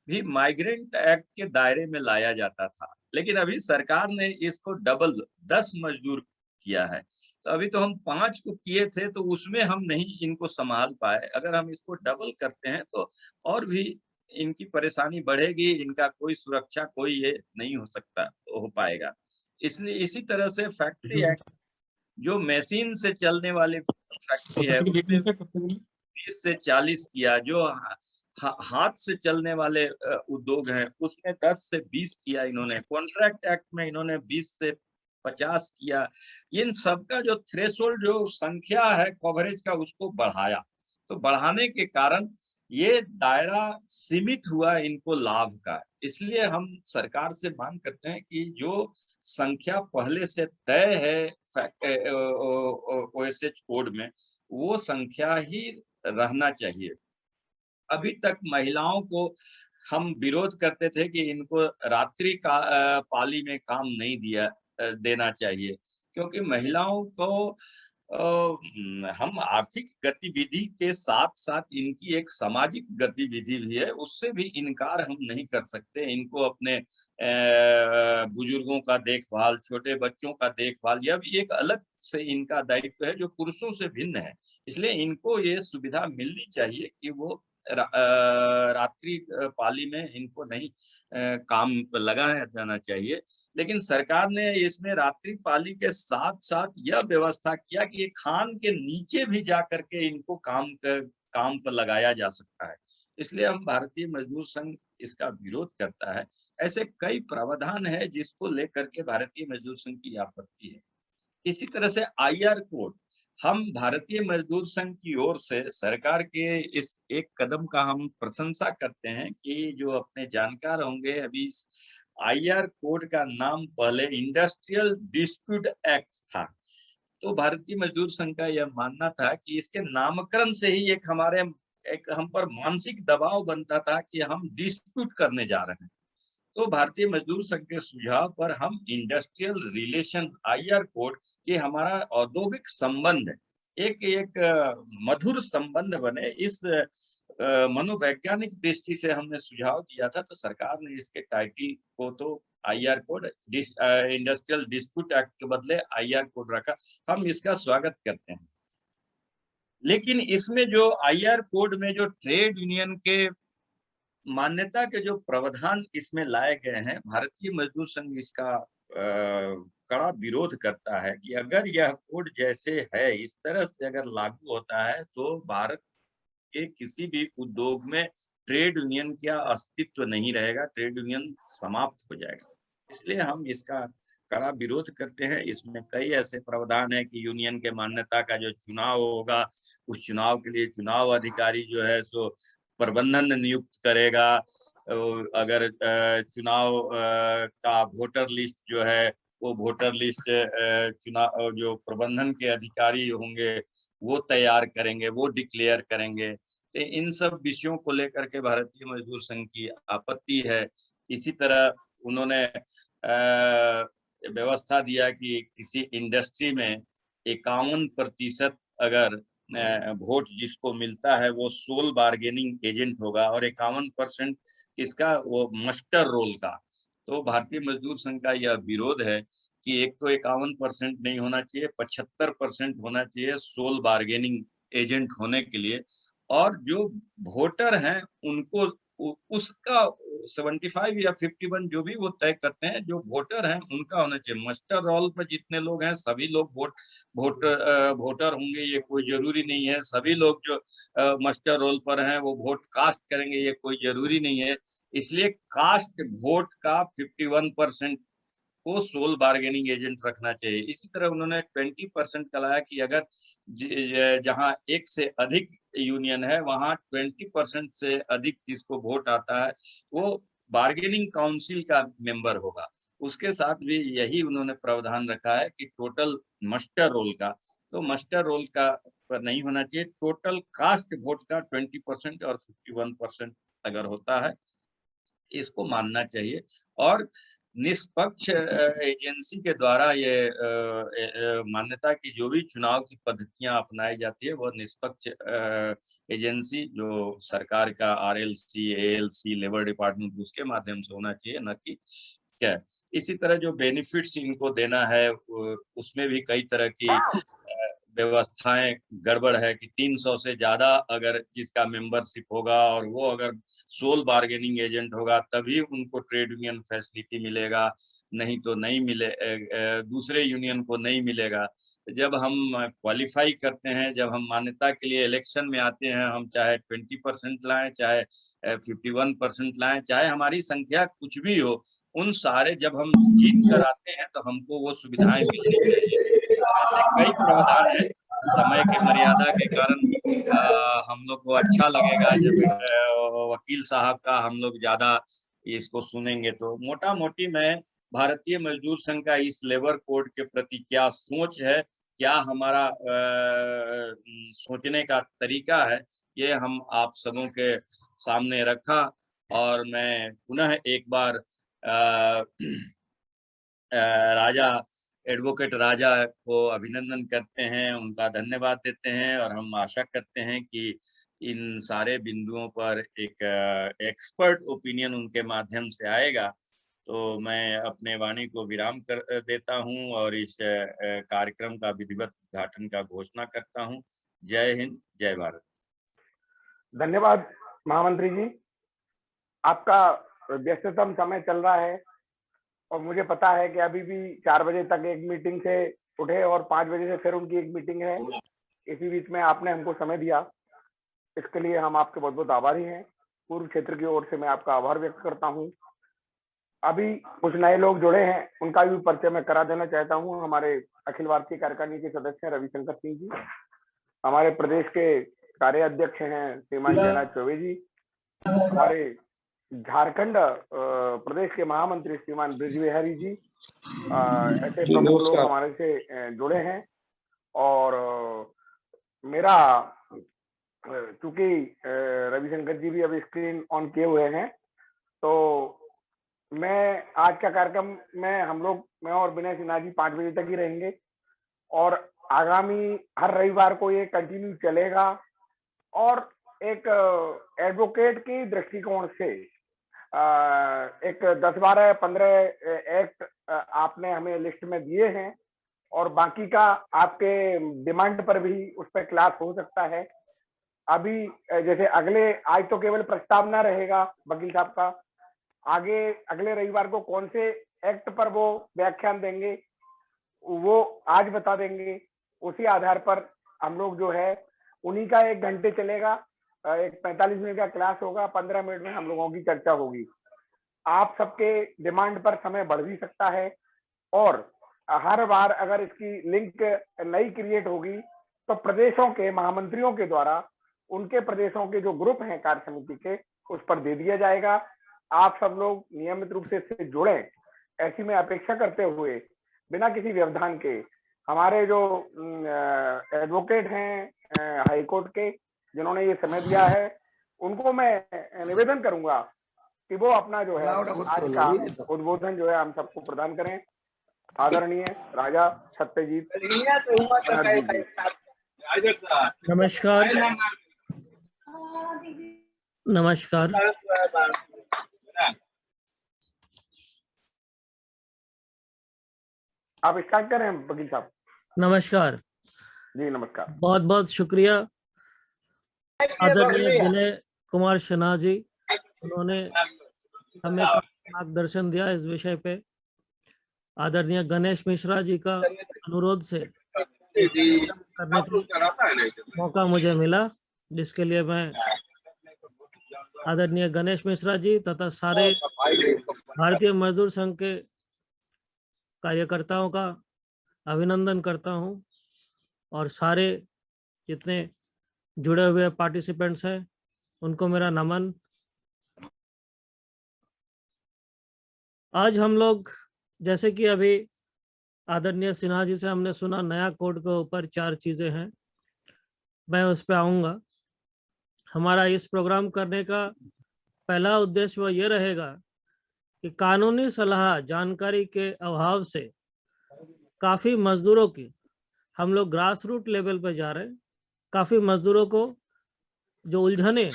भी माइग्रेंट एक्ट के दायरे में लाया जाता था, लेकिन अभी सरकार ने इसको डबल 10 मजदूर किया है। तो अभी तो हम 5 को किए थे तो उसमें हम नहीं इनको संभाल पाए, अगर हम इसको डबल करते हैं तो और भी इनकी परेशानी बढ़ेगी, इनका कोई सुरक्षा कोई ये नहीं हो पाएगा। इसलिए इसी तरह से फैक्ट्री एक्ट जो मशीन से चलने वाली फैक्ट्री है उसमें 20 से 40 किया, जो हाथ से चलने वाले उद्योग हैं उसमें 10 से 20 किया इन्होंने, कॉन्ट्रैक्ट एक्ट में इन्होंने 20 से 50 किया। इन सबका जो थ्रेशोल्ड जो संख्या है कवरेज का उसको बढ़ाया, तो बढ़ाने के कारण ये दायरा सीमित हुआ इनको लाभ का। इसलिए हम सरकार से मांग करते हैं कि जो संख्या पहले से तय है ओएसएच कोड में वो संख्या ही रहना चाहिए। अभी तक महिलाओं को हम विरोध करते थे कि इनको रात्रि का पाली में काम नहीं देना चाहिए, क्योंकि महिलाओं को हम आर्थिक गतिविधि के साथ साथ इनकी एक सामाजिक गतिविधि भी है, उससे भी इनकार हम नहीं कर सकते। इनको अपने बुजुर्गों का देखभाल, छोटे बच्चों का देखभाल, यह भी एक अलग से इनका दायित्व है जो पुरुषों से भिन्न है। इसलिए इनको ये सुविधा मिलनी चाहिए कि वो रात्रि पाली में इनको नहीं काम पर लगाया जाना चाहिए। लेकिन सरकार ने इसमें रात्रि पाली के साथ साथ यह व्यवस्था किया कि ये खान के नीचे भी जा करके इनको काम पर लगाया जा सकता है। इसलिए हम भारतीय मजदूर संघ इसका विरोध करता है। ऐसे कई प्रावधान है जिसको लेकर के भारतीय मजदूर संघ की आपत्ति है। इसी तरह से आईआर कोड, हम भारतीय मजदूर संघ की ओर से सरकार के इस एक कदम का हम प्रशंसा करते हैं कि जो अपने जानकार होंगे, अभी आईआर कोड का नाम पहले इंडस्ट्रियल डिस्प्यूट एक्ट था। तो भारतीय मजदूर संघ का यह मानना था कि इसके नामकरण से ही एक हम पर मानसिक दबाव बनता था कि हम डिस्प्यूट करने जा रहे हैं। तो भारतीय मजदूर संघ के सुझाव पर हम इंडस्ट्रियल रिलेशन आईआर कोड के हमारा औद्योगिक संबंध एक मधुर संबंध बने, इस मनोवैज्ञानिक दृष्टि से हमने सुझाव दिया था। तो सरकार ने इसके टाइटल को तो IR code industrial dispute act के बदले आईआर कोड रखा। हम इसका स्वागत करते हैं। लेकिन इसमें जो आईआर कोड में जो ट्रेड यूनियन के मान्यता के जो प्रावधान इसमें लाए गए हैं, भारतीय मजदूर संघ इसका कड़ा विरोध करता है कि अगर यह कोड जैसे है इस तरह से अगर लागू होता है तो भारत के किसी भी उद्योग में ट्रेड यूनियन का अस्तित्व नहीं रहेगा, ट्रेड यूनियन समाप्त हो जाएगा। इसलिए हम इसका कड़ा विरोध करते हैं। इसमें कई ऐसे प्रावधान है कि यूनियन के मान्यता का जो चुनाव होगा, उस चुनाव के लिए चुनाव अधिकारी जो है सो प्रबंधन नियुक्त करेगा। अगर चुनाव का वोटर लिस्ट जो है वो वोटर लिस्ट चुनाव जो प्रबंधन के अधिकारी होंगे वो तैयार करेंगे, वो डिक्लेयर करेंगे। तो इन सब विषयों को लेकर के भारतीय मजदूर संघ की आपत्ति है। इसी तरह उन्होंने व्यवस्था दिया कि किसी इंडस्ट्री में 51% अगर वोट जिसको मिलता है वो सोल बार्गेनिंग एजेंट होगा और 51% इसका वो मस्टर रोल का। तो भारतीय मजदूर संघ का यह विरोध है कि एक तो 51% नहीं होना चाहिए, 75% होना चाहिए सोल बार्गेनिंग एजेंट होने के लिए। और जो वोटर हैं उनको उसका 75 या 51 जो भी वो तय करते हैं, जो वोटर हैं उनका होना चाहिए। मस्टर रोल पर जितने लोग हैं सभी लोग वोटर होंगे ये कोई जरूरी नहीं है। सभी लोग जो मस्टर रोल पर हैं वो वोट कास्ट करेंगे ये कोई जरूरी नहीं है। इसलिए कास्ट वोट का 51% को सोल बार्गेनिंग एजेंट रखना चाहिए। इसी तरह उन्होंने 20% का लाया कि अगर जहां एक से अधिक यूनियन है वहां 20% से अधिक जिसको वोट आता है वो बार्गेनिंग काउंसिल का मेंबर होगा। उसके साथ भी यही उन्होंने प्रावधान रखा है कि टोटल मस्टर रोल का, तो मस्टर रोल का पर नहीं होना चाहिए। टोटल कास्ट वोट का 20% और 51% अगर होता है इसको मानना चाहिए। और निष्पक्ष एजेंसी के द्वारा ये मान्यता की जो भी चुनाव की पद्धतियां अपनाई जाती है वह निष्पक्ष एजेंसी जो सरकार का आरएलसी, एएलसी, लेबर डिपार्टमेंट उसके माध्यम से होना चाहिए, न कि क्या। इसी तरह जो बेनिफिट्स इनको देना है उसमें भी कई तरह की व्यवस्थाएं गड़बड़ है कि 300 से ज्यादा अगर जिसका मेंबरशिप होगा और वो अगर सोल बार्गेनिंग एजेंट होगा तभी उनको ट्रेड यूनियन फैसिलिटी मिलेगा, नहीं तो नहीं मिले, दूसरे यूनियन को नहीं मिलेगा। जब हम क्वालिफाई करते हैं, जब हम मान्यता के लिए इलेक्शन में आते हैं, हम चाहे 20% लाएं, चाहे 51% लाएं, चाहे हमारी संख्या कुछ भी हो, उन सारे जब हम जीत कर आते हैं तो हमको वो सुविधाएं मिलनी चाहिए। ऐसे कई प्रावधान है। समय के मर्यादा के कारण हम लोग को अच्छा लगेगा जब वकील साहब का हम लोग ज्यादा इसको सुनेंगे। तो मोटा मोटी मैं भारतीय मजदूर संघ का इस लेबर कोड के प्रति क्या सोच है, क्या हमारा सोचने का तरीका है, ये हम आप सबों के सामने रखा। और मैं पुनः एक बार राजा एडवोकेट राजा को अभिनंदन करते हैं, उनका धन्यवाद देते हैं और हम आशा करते हैं कि इन सारे बिंदुओं पर एक एक्सपर्ट ओपिनियन उनके माध्यम से आएगा। तो मैं अपने वाणी को विराम कर देता हूं और इस कार्यक्रम का विधिवत उद्घाटन का घोषणा करता हूं। जय हिंद, जय भारत। धन्यवाद महामंत्री जी, आपका व्यस्ततम समय चल रहा है और मुझे पता है कि अभी भी 4 बजे तक एक मीटिंग से उठे और 5 बजे से फिर उनकी एक मीटिंग है। इसी बीच में आपने हमको समय दिया, इसके लिए हम आपके बहुत बहुत आभारी हैं। पूर्व क्षेत्र की ओर से मैं आपका आभार व्यक्त करता हूं। अभी कुछ नए लोग जुड़े हैं, उनका भी परिचय मैं करा देना चाहता हूं। हमारे अखिल भारतीय कार्यकारिणी के सदस्य रविशंकर सिंह जी, हमारे प्रदेश के कार्य अध्यक्ष हैं श्रीमान जयनाथ चौबे जी, हमारे झारखंड प्रदेश के महामंत्री श्रीमान ब्रिज बिहारी जी, ऐसे प्रमुख लोग हमारे से जुड़े हैं। और मेरा चूंकि रविशंकर जी भी अभी स्क्रीन ऑन किए हुए हैं, तो मैं आज का कार्यक्रम में हम लोग, मैं और विनय सिन्हा जी 5 बजे तक ही रहेंगे और आगामी हर रविवार को ये कंटिन्यू चलेगा। और एक एडवोकेट की दृष्टिकोण से एक 10, 12, 15 एक्ट आपने हमें लिस्ट में दिए हैं और बाकी का आपके डिमांड पर भी उस पर क्लास हो सकता है। अभी जैसे अगले, आज तो केवल प्रस्तावना रहेगा वकील साहब का, आगे अगले रविवार को कौन से एक्ट पर वो व्याख्यान देंगे वो आज बता देंगे। उसी आधार पर हम लोग जो है उन्हीं का 1 घंटे चलेगा, एक 45 मिनट का क्लास होगा, 15 मिनट में हम लोगों की चर्चा होगी। आप सबके डिमांड पर समय बढ़ भी सकता है और हर बार अगर इसकी लिंक नई क्रिएट होगी तो प्रदेशों के महामंत्रियों के द्वारा उनके प्रदेशों के जो ग्रुप हैं कार्य समिति के, उस पर दे दिया जाएगा। आप सब लोग नियमित रूप से इससे जुड़ें, ऐसी मैं अपेक्षा करते हुए बिना किसी व्यवधान के हमारे जो एडवोकेट हैं हाईकोर्ट के, जिन्होंने ये समय दिया है, उनको मैं निवेदन करूंगा कि वो अपना जो है आज का उद्बोधन जो है हम सबको प्रदान करें। आदरणीय राजा सत्यजीत। नमस्कार। नमस्कार। आप स्टार्ट करें वकील साहब। नमस्कार जी, नमस्कार। बहुत बहुत शुक्रिया आदरणीय विनय कुमार सिन्हा जी, उन्होंने हमें मार्गदर्शन दिया इस विषय पे। आदरणीय गणेश मिश्रा जी का अनुरोध से करने का मौका मुझे मिला, जिसके लिए मैं आदरणीय गणेश मिश्रा जी तथा सारे भारतीय मजदूर संघ के कार्यकर्ताओं का अभिनंदन करता हूं और सारे जितने जुड़े हुए पार्टिसिपेंट्स हैं उनको मेरा नमन। आज हम लोग, जैसे कि अभी आदरणीय सिन्हा जी से हमने सुना, नया कोड के ऊपर 4 चीज़ें हैं, मैं उस पर आऊँगा। हमारा इस प्रोग्राम करने का पहला उद्देश्य वह ये रहेगा कि कानूनी सलाह जानकारी के अभाव से काफ़ी मजदूरों की, हम लोग ग्रास रूट लेवल पर जा रहे हैं, काफ़ी मजदूरों को जो उलझने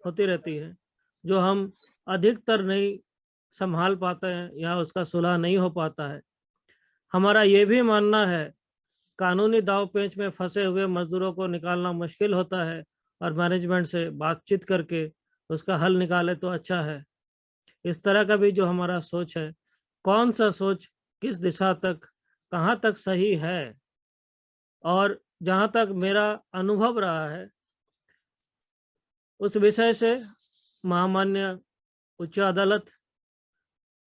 होती रहती है, जो हम अधिकतर नहीं संभाल पाते हैं या उसका सुलह नहीं हो पाता है। हमारा ये भी मानना है कानूनी दाव पेंच में फंसे हुए मजदूरों को निकालना मुश्किल होता है और मैनेजमेंट से बातचीत करके उसका हल निकाले तो अच्छा है। इस तरह का भी जो हमारा सोच है, कौन सा सोच किस दिशा तक, कहाँ तक सही है, और जहाँ तक मेरा अनुभव रहा है उस विषय से महामान्य उच्च अदालत,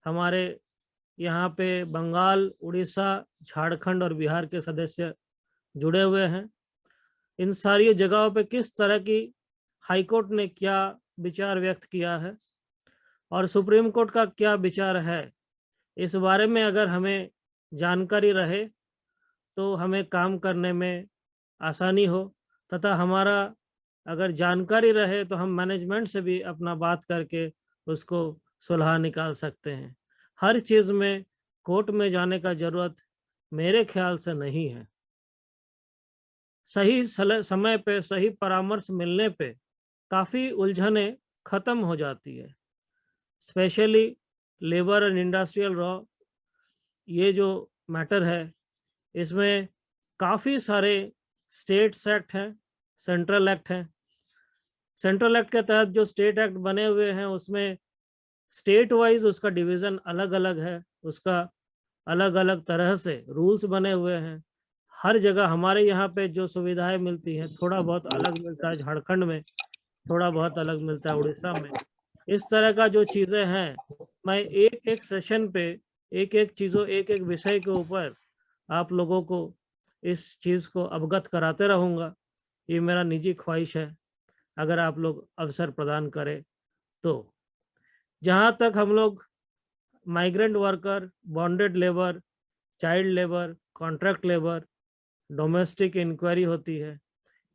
हमारे यहाँ पे बंगाल, उड़ीसा, झारखंड और बिहार के सदस्य जुड़े हुए हैं। इन सारी जगहों पे किस तरह की हाईकोर्ट ने क्या विचार व्यक्त किया है और सुप्रीम कोर्ट का क्या विचार है, इस बारे में अगर हमें जानकारी रहे तो हमें काम करने में आसानी हो, तथा हमारा अगर जानकारी रहे तो हम मैनेजमेंट से भी अपना बात करके उसको सुलह निकाल सकते हैं। हर चीज़ में कोर्ट में जाने का ज़रूरत मेरे ख्याल से नहीं है। सही समय पे सही परामर्श मिलने पे काफ़ी उलझने खत्म हो जाती है। Specially labour and industrial law, ये जो मैटर है, इसमें काफ़ी सारे स्टेट्स एक्ट हैं, सेंट्रल एक्ट हैं। सेंट्रल एक्ट के तहत जो स्टेट एक्ट बने हुए हैं उसमें स्टेट वाइज उसका डिवीज़न अलग अलग है, उसका अलग अलग तरह से रूल्स बने हुए हैं। हर जगह हमारे यहाँ पे जो सुविधाएं मिलती हैं थोड़ा बहुत अलग मिलता है, झारखंड में थोड़ा बहुत अलग मिलता है, उड़ीसा में। इस तरह का जो चीज़ें हैं, मैं एक एक सेशन पे एक एक चीज़ों एक एक विषय के ऊपर आप लोगों को इस चीज़ को अवगत कराते रहूँगा। ये मेरा निजी ख्वाहिश है, अगर आप लोग अवसर प्रदान करें तो। जहाँ तक हम लोग migrant worker, bonded labour, child labour, contract labour, domestic inquiry होती है,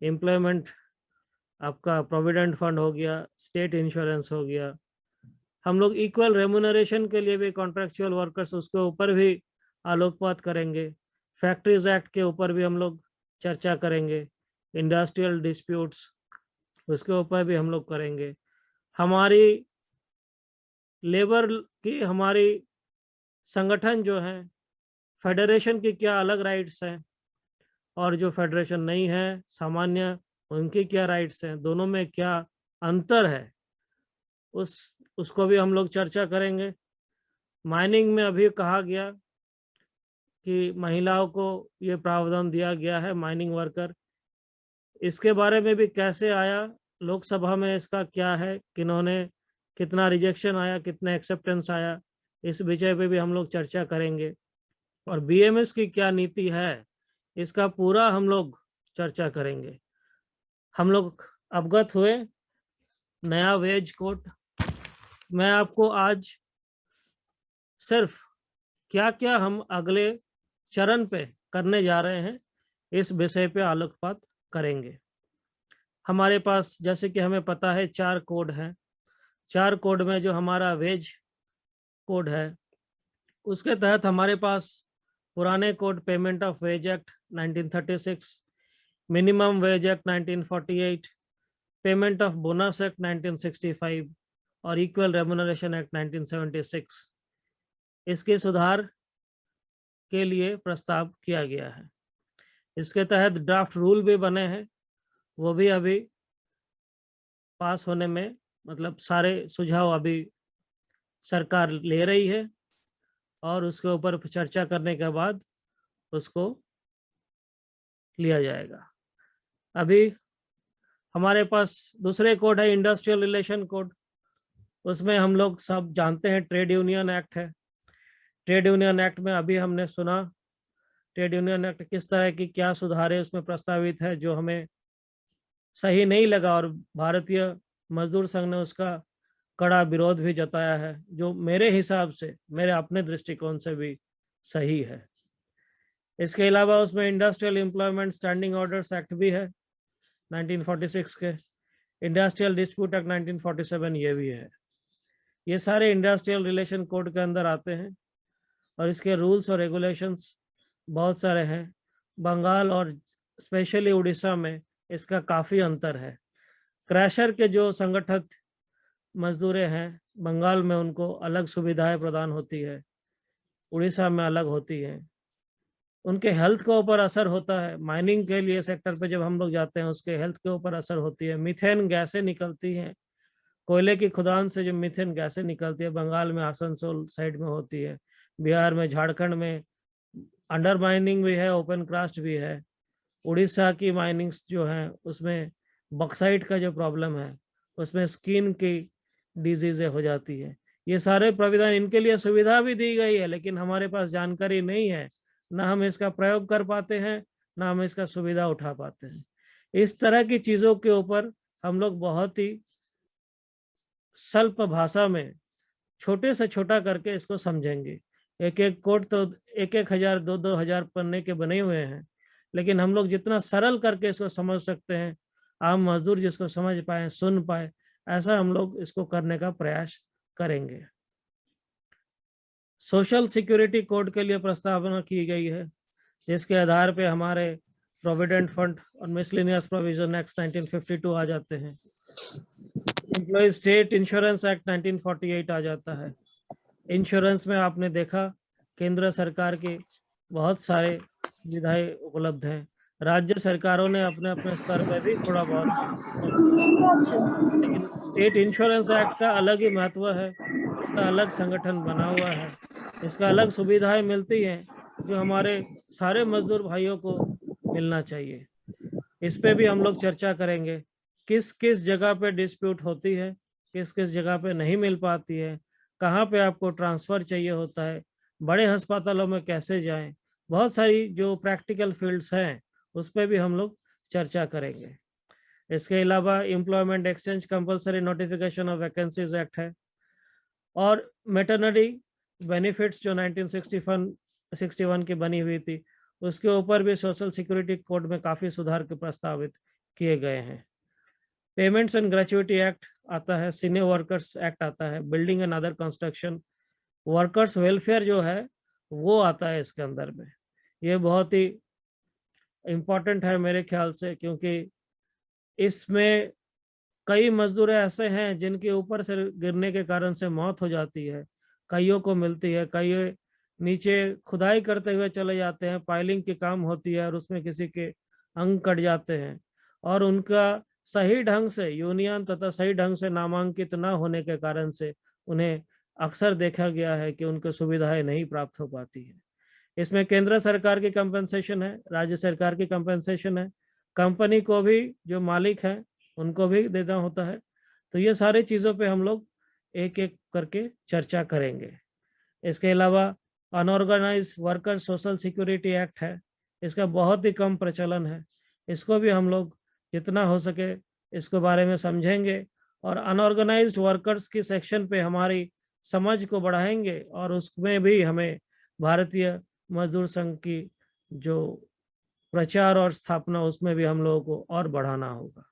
एम्प्लॉयमेंट, आपका प्रोविडेंट फंड हो गया, स्टेट इंश्योरेंस हो गया, हम लोग इक्वल रेम्यूनरेशन के लिए भी कॉन्ट्रैक्चुअल वर्कर्स, उसके ऊपर भी आलोकपात करेंगे। फैक्ट्रीज एक्ट के ऊपर भी हम लोग चर्चा करेंगे। इंडस्ट्रियल डिस्प्यूट्स, उसके ऊपर भी हम लोग करेंगे। हमारी लेबर की, हमारी संगठन जो है, फेडरेशन की क्या अलग राइट्स हैं और जो फेडरेशन नहीं है सामान्य, उनकी क्या राइट्स हैं, दोनों में क्या अंतर है, उसको भी हम लोग चर्चा करेंगे। माइनिंग में अभी कहा गया कि महिलाओं को ये प्रावधान दिया गया है, माइनिंग वर्कर, इसके बारे में भी कैसे आया, लोकसभा में इसका क्या है, किन्होंने, कितना रिजेक्शन आया, कितना एक्सेप्टेंस आया, इस विषय पे भी हम लोग चर्चा करेंगे। और बीएमएस की क्या नीति है, इसका पूरा हम लोग चर्चा करेंगे। हम लोग अवगत हुए नया वेज कोड। मैं आपको आज सिर्फ क्या क्या हम अगले चरण पे करने जा रहे हैं इस विषय पे आलोकपात करेंगे। हमारे पास, जैसे कि हमें पता है, 4 कोड हैं। 4 कोड में जो हमारा वेज कोड है, उसके तहत हमारे पास पुराने code payment of wage act 1936, minimum wage act 1948, payment of bonus act 1965 और इक्वल रेम्यूनरेशन एक्ट 1976, इसके सुधार के लिए प्रस्ताव किया गया है। इसके तहत ड्राफ्ट रूल भी बने हैं, वो भी अभी पास होने में, मतलब सारे सुझाव अभी सरकार ले रही है और उसके ऊपर चर्चा करने के बाद उसको लिया जाएगा। अभी हमारे पास दूसरे कोड है इंडस्ट्रियल रिलेशन कोड। उसमें हम लोग सब जानते हैं ट्रेड यूनियन एक्ट है। ट्रेड यूनियन एक्ट में अभी हमने सुना ट्रेड यूनियन एक्ट किस तरह की क्या सुधारे उसमें प्रस्तावित है, जो हमें सही नहीं लगा और भारतीय मजदूर संघ ने उसका कड़ा विरोध भी जताया है, जो मेरे हिसाब से, मेरे अपने दृष्टिकोण से भी सही है। इसके अलावा उसमें industrial employment standing orders act भी है 1946 के, इंडस्ट्रियल डिस्प्यूट एक्ट 1947 ये भी है। ये सारे इंडस्ट्रियल रिलेशन कोड के अंदर आते हैं और इसके रूल्स और रेगुलेशंस बहुत सारे हैं। बंगाल और स्पेशली उड़ीसा में इसका काफ़ी अंतर है। क्रैशर के जो संगठित मजदूरें हैं, बंगाल में उनको अलग सुविधाएं प्रदान होती है, उड़ीसा में अलग होती हैं। उनके हेल्थ के ऊपर असर होता है। माइनिंग के लिए सेक्टर पे जब हम लोग जाते हैं, उसके हेल्थ के ऊपर असर होती है। मीथेन गैसें निकलती हैं, कोयले की खुदान से जो मीथेन गैसें निकलती है, बंगाल में आसनसोल साइड में होती है, बिहार में, झारखंड में अंडर माइनिंग भी है, ओपन कास्ट भी है। उड़ीसा की माइनिंग्स जो हैं उसमें बॉक्साइट का जो प्रॉब्लम है, उसमें स्किन की डिजीज़ें हो जाती है। ये सारे प्रावधान, इनके लिए सुविधा भी दी गई है, लेकिन हमारे पास जानकारी नहीं है, ना हम इसका प्रयोग कर पाते हैं, ना हम इसका सुविधा उठा पाते हैं। इस तरह की चीज़ों के ऊपर हम लोग बहुत ही स्वल्प भाषा में छोटे से छोटा करके इसको समझेंगे। एक एक कोड तो 1,000 2,000 पन्ने के बने हुए हैं, लेकिन हम लोग जितना सरल करके इसको समझ सकते हैं, आम मजदूर जिसको समझ पाए, सुन पाए, ऐसा हम लोग इसको करने का प्रयास करेंगे। सोशल सिक्योरिटी कोड के लिए प्रस्तावना की गई है जिसके आधार पे हमारे प्रोविडेंट फंड और मिसलेनियस प्रोविजन एक्ट 1952 आ जाते हैं। एम्प्लॉय स्टेट इंश्योरेंस एक्ट 1948 आ जाता है। इंश्योरेंस में आपने देखा केंद्र सरकार की बहुत सारे सुविधाएं उपलब्ध हैं, राज्य सरकारों ने अपने अपने स्तर पर भी थोड़ा बहुत, लेकिन स्टेट इंश्योरेंस एक्ट का अलग ही महत्व है, इसका अलग संगठन बना हुआ है, इसका अलग सुविधाएं मिलती हैं जो हमारे सारे मजदूर भाइयों को मिलना चाहिए। इस पे भी हम लोग चर्चा करेंगे, किस किस जगह पे डिस्प्यूट होती है, किस किस जगह पे नहीं मिल पाती है, कहाँ पे आपको ट्रांसफर चाहिए होता है, बड़े अस्पतालों में कैसे जाएं, बहुत सारी जो प्रैक्टिकल फील्ड्स हैं उस पर भी हम लोग चर्चा करेंगे। इसके अलावा employment exchange compulsory notification of vacancies act है, और मेटरनिटी बेनिफिट्स जो 1961 की बनी हुई थी उसके ऊपर भी सोशल सिक्योरिटी कोड में काफ़ी सुधार के प्रस्तावित किए गए हैं। पेमेंट्स एंड ग्रेचुइटी एक्ट आता है, सीनियर वर्कर्स एक्ट आता है, building and other construction, workers welfare जो है वो आता है इसके अंदर में। ये बहुत ही इम्पोर्टेंट है मेरे ख्याल से, क्योंकि इसमें कई मजदूर ऐसे हैं जिनके ऊपर से गिरने के कारण से मौत हो जाती है, कईयों को मिलती है, कई नीचे खुदाई करते हुए चले जाते हैं, पाइलिंग की काम होती है और उसमें किसी के अंग कट जाते हैं और उनका सही ढंग से यूनियन तथा सही ढंग से नामांकित न होने के कारण से उन्हें अक्सर देखा गया है कि उनको सुविधाएं नहीं प्राप्त हो पाती है। इसमें केंद्र सरकार की कंपनसेशन है, राज्य सरकार की कंपनसेशन है, कंपनी को भी जो मालिक है उनको भी देना होता है। तो ये सारी चीज़ों पे हम लोग एक एक करके चर्चा करेंगे। इसके अलावा unorganised worker social security act है, इसका बहुत ही कम प्रचलन है, इसको भी हम लोग जितना हो सके इसके बारे में समझेंगे और अनऑर्गेनाइज्ड वर्कर्स की सेक्शन पे हमारी समझ को बढ़ाएंगे और उसमें भी हमें भारतीय मजदूर संघ की जो प्रचार और स्थापना उसमें भी हम लोगों को और बढ़ाना होगा।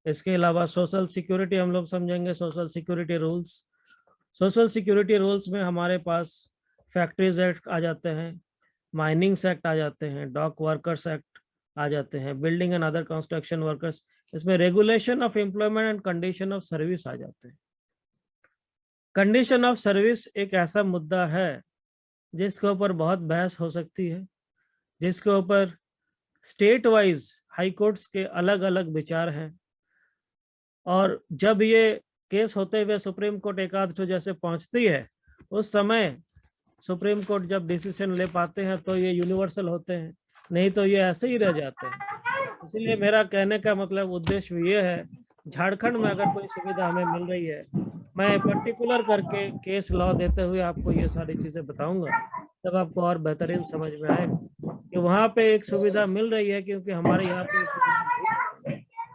इसके अलावा सोशल सिक्योरिटी हम लोग समझेंगे, social security rules. Social security rules में हमारे पास फैक्ट्रीज एक्ट आ जाते हैं, माइनिंग्स एक्ट आ जाते हैं, डॉक वर्कर्स एक्ट आ जाते हैं, building and other construction workers, इसमें regulation of employment and condition of service आ जाते हैं। कंडीशन ऑफ सर्विस एक ऐसा मुद्दा है जिसके ऊपर बहुत बहस हो सकती है, जिसके ऊपर स्टेट वाइज हाई कोर्ट्स के अलग अलग विचार हैं और जब ये केस होते हुए सुप्रीम कोर्ट एकाध तो जैसे पहुंचती है उस समय सुप्रीम कोर्ट जब डिसीजन ले पाते हैं तो ये यूनिवर्सल होते हैं, नहीं तो ये ऐसे ही रह जाते हैं। इसलिए मेरा कहने का मतलब उद्देश्य ये है, झारखंड में अगर कोई सुविधा हमें मिल रही है, मैं पर्टिकुलर करके केस लॉ देते हुए आपको ये सारी चीज़ें बताऊंगा, तब आपको और बेहतरीन समझ में आएगा कि वहाँ पे एक सुविधा मिल रही है क्योंकि हमारे यहाँ पे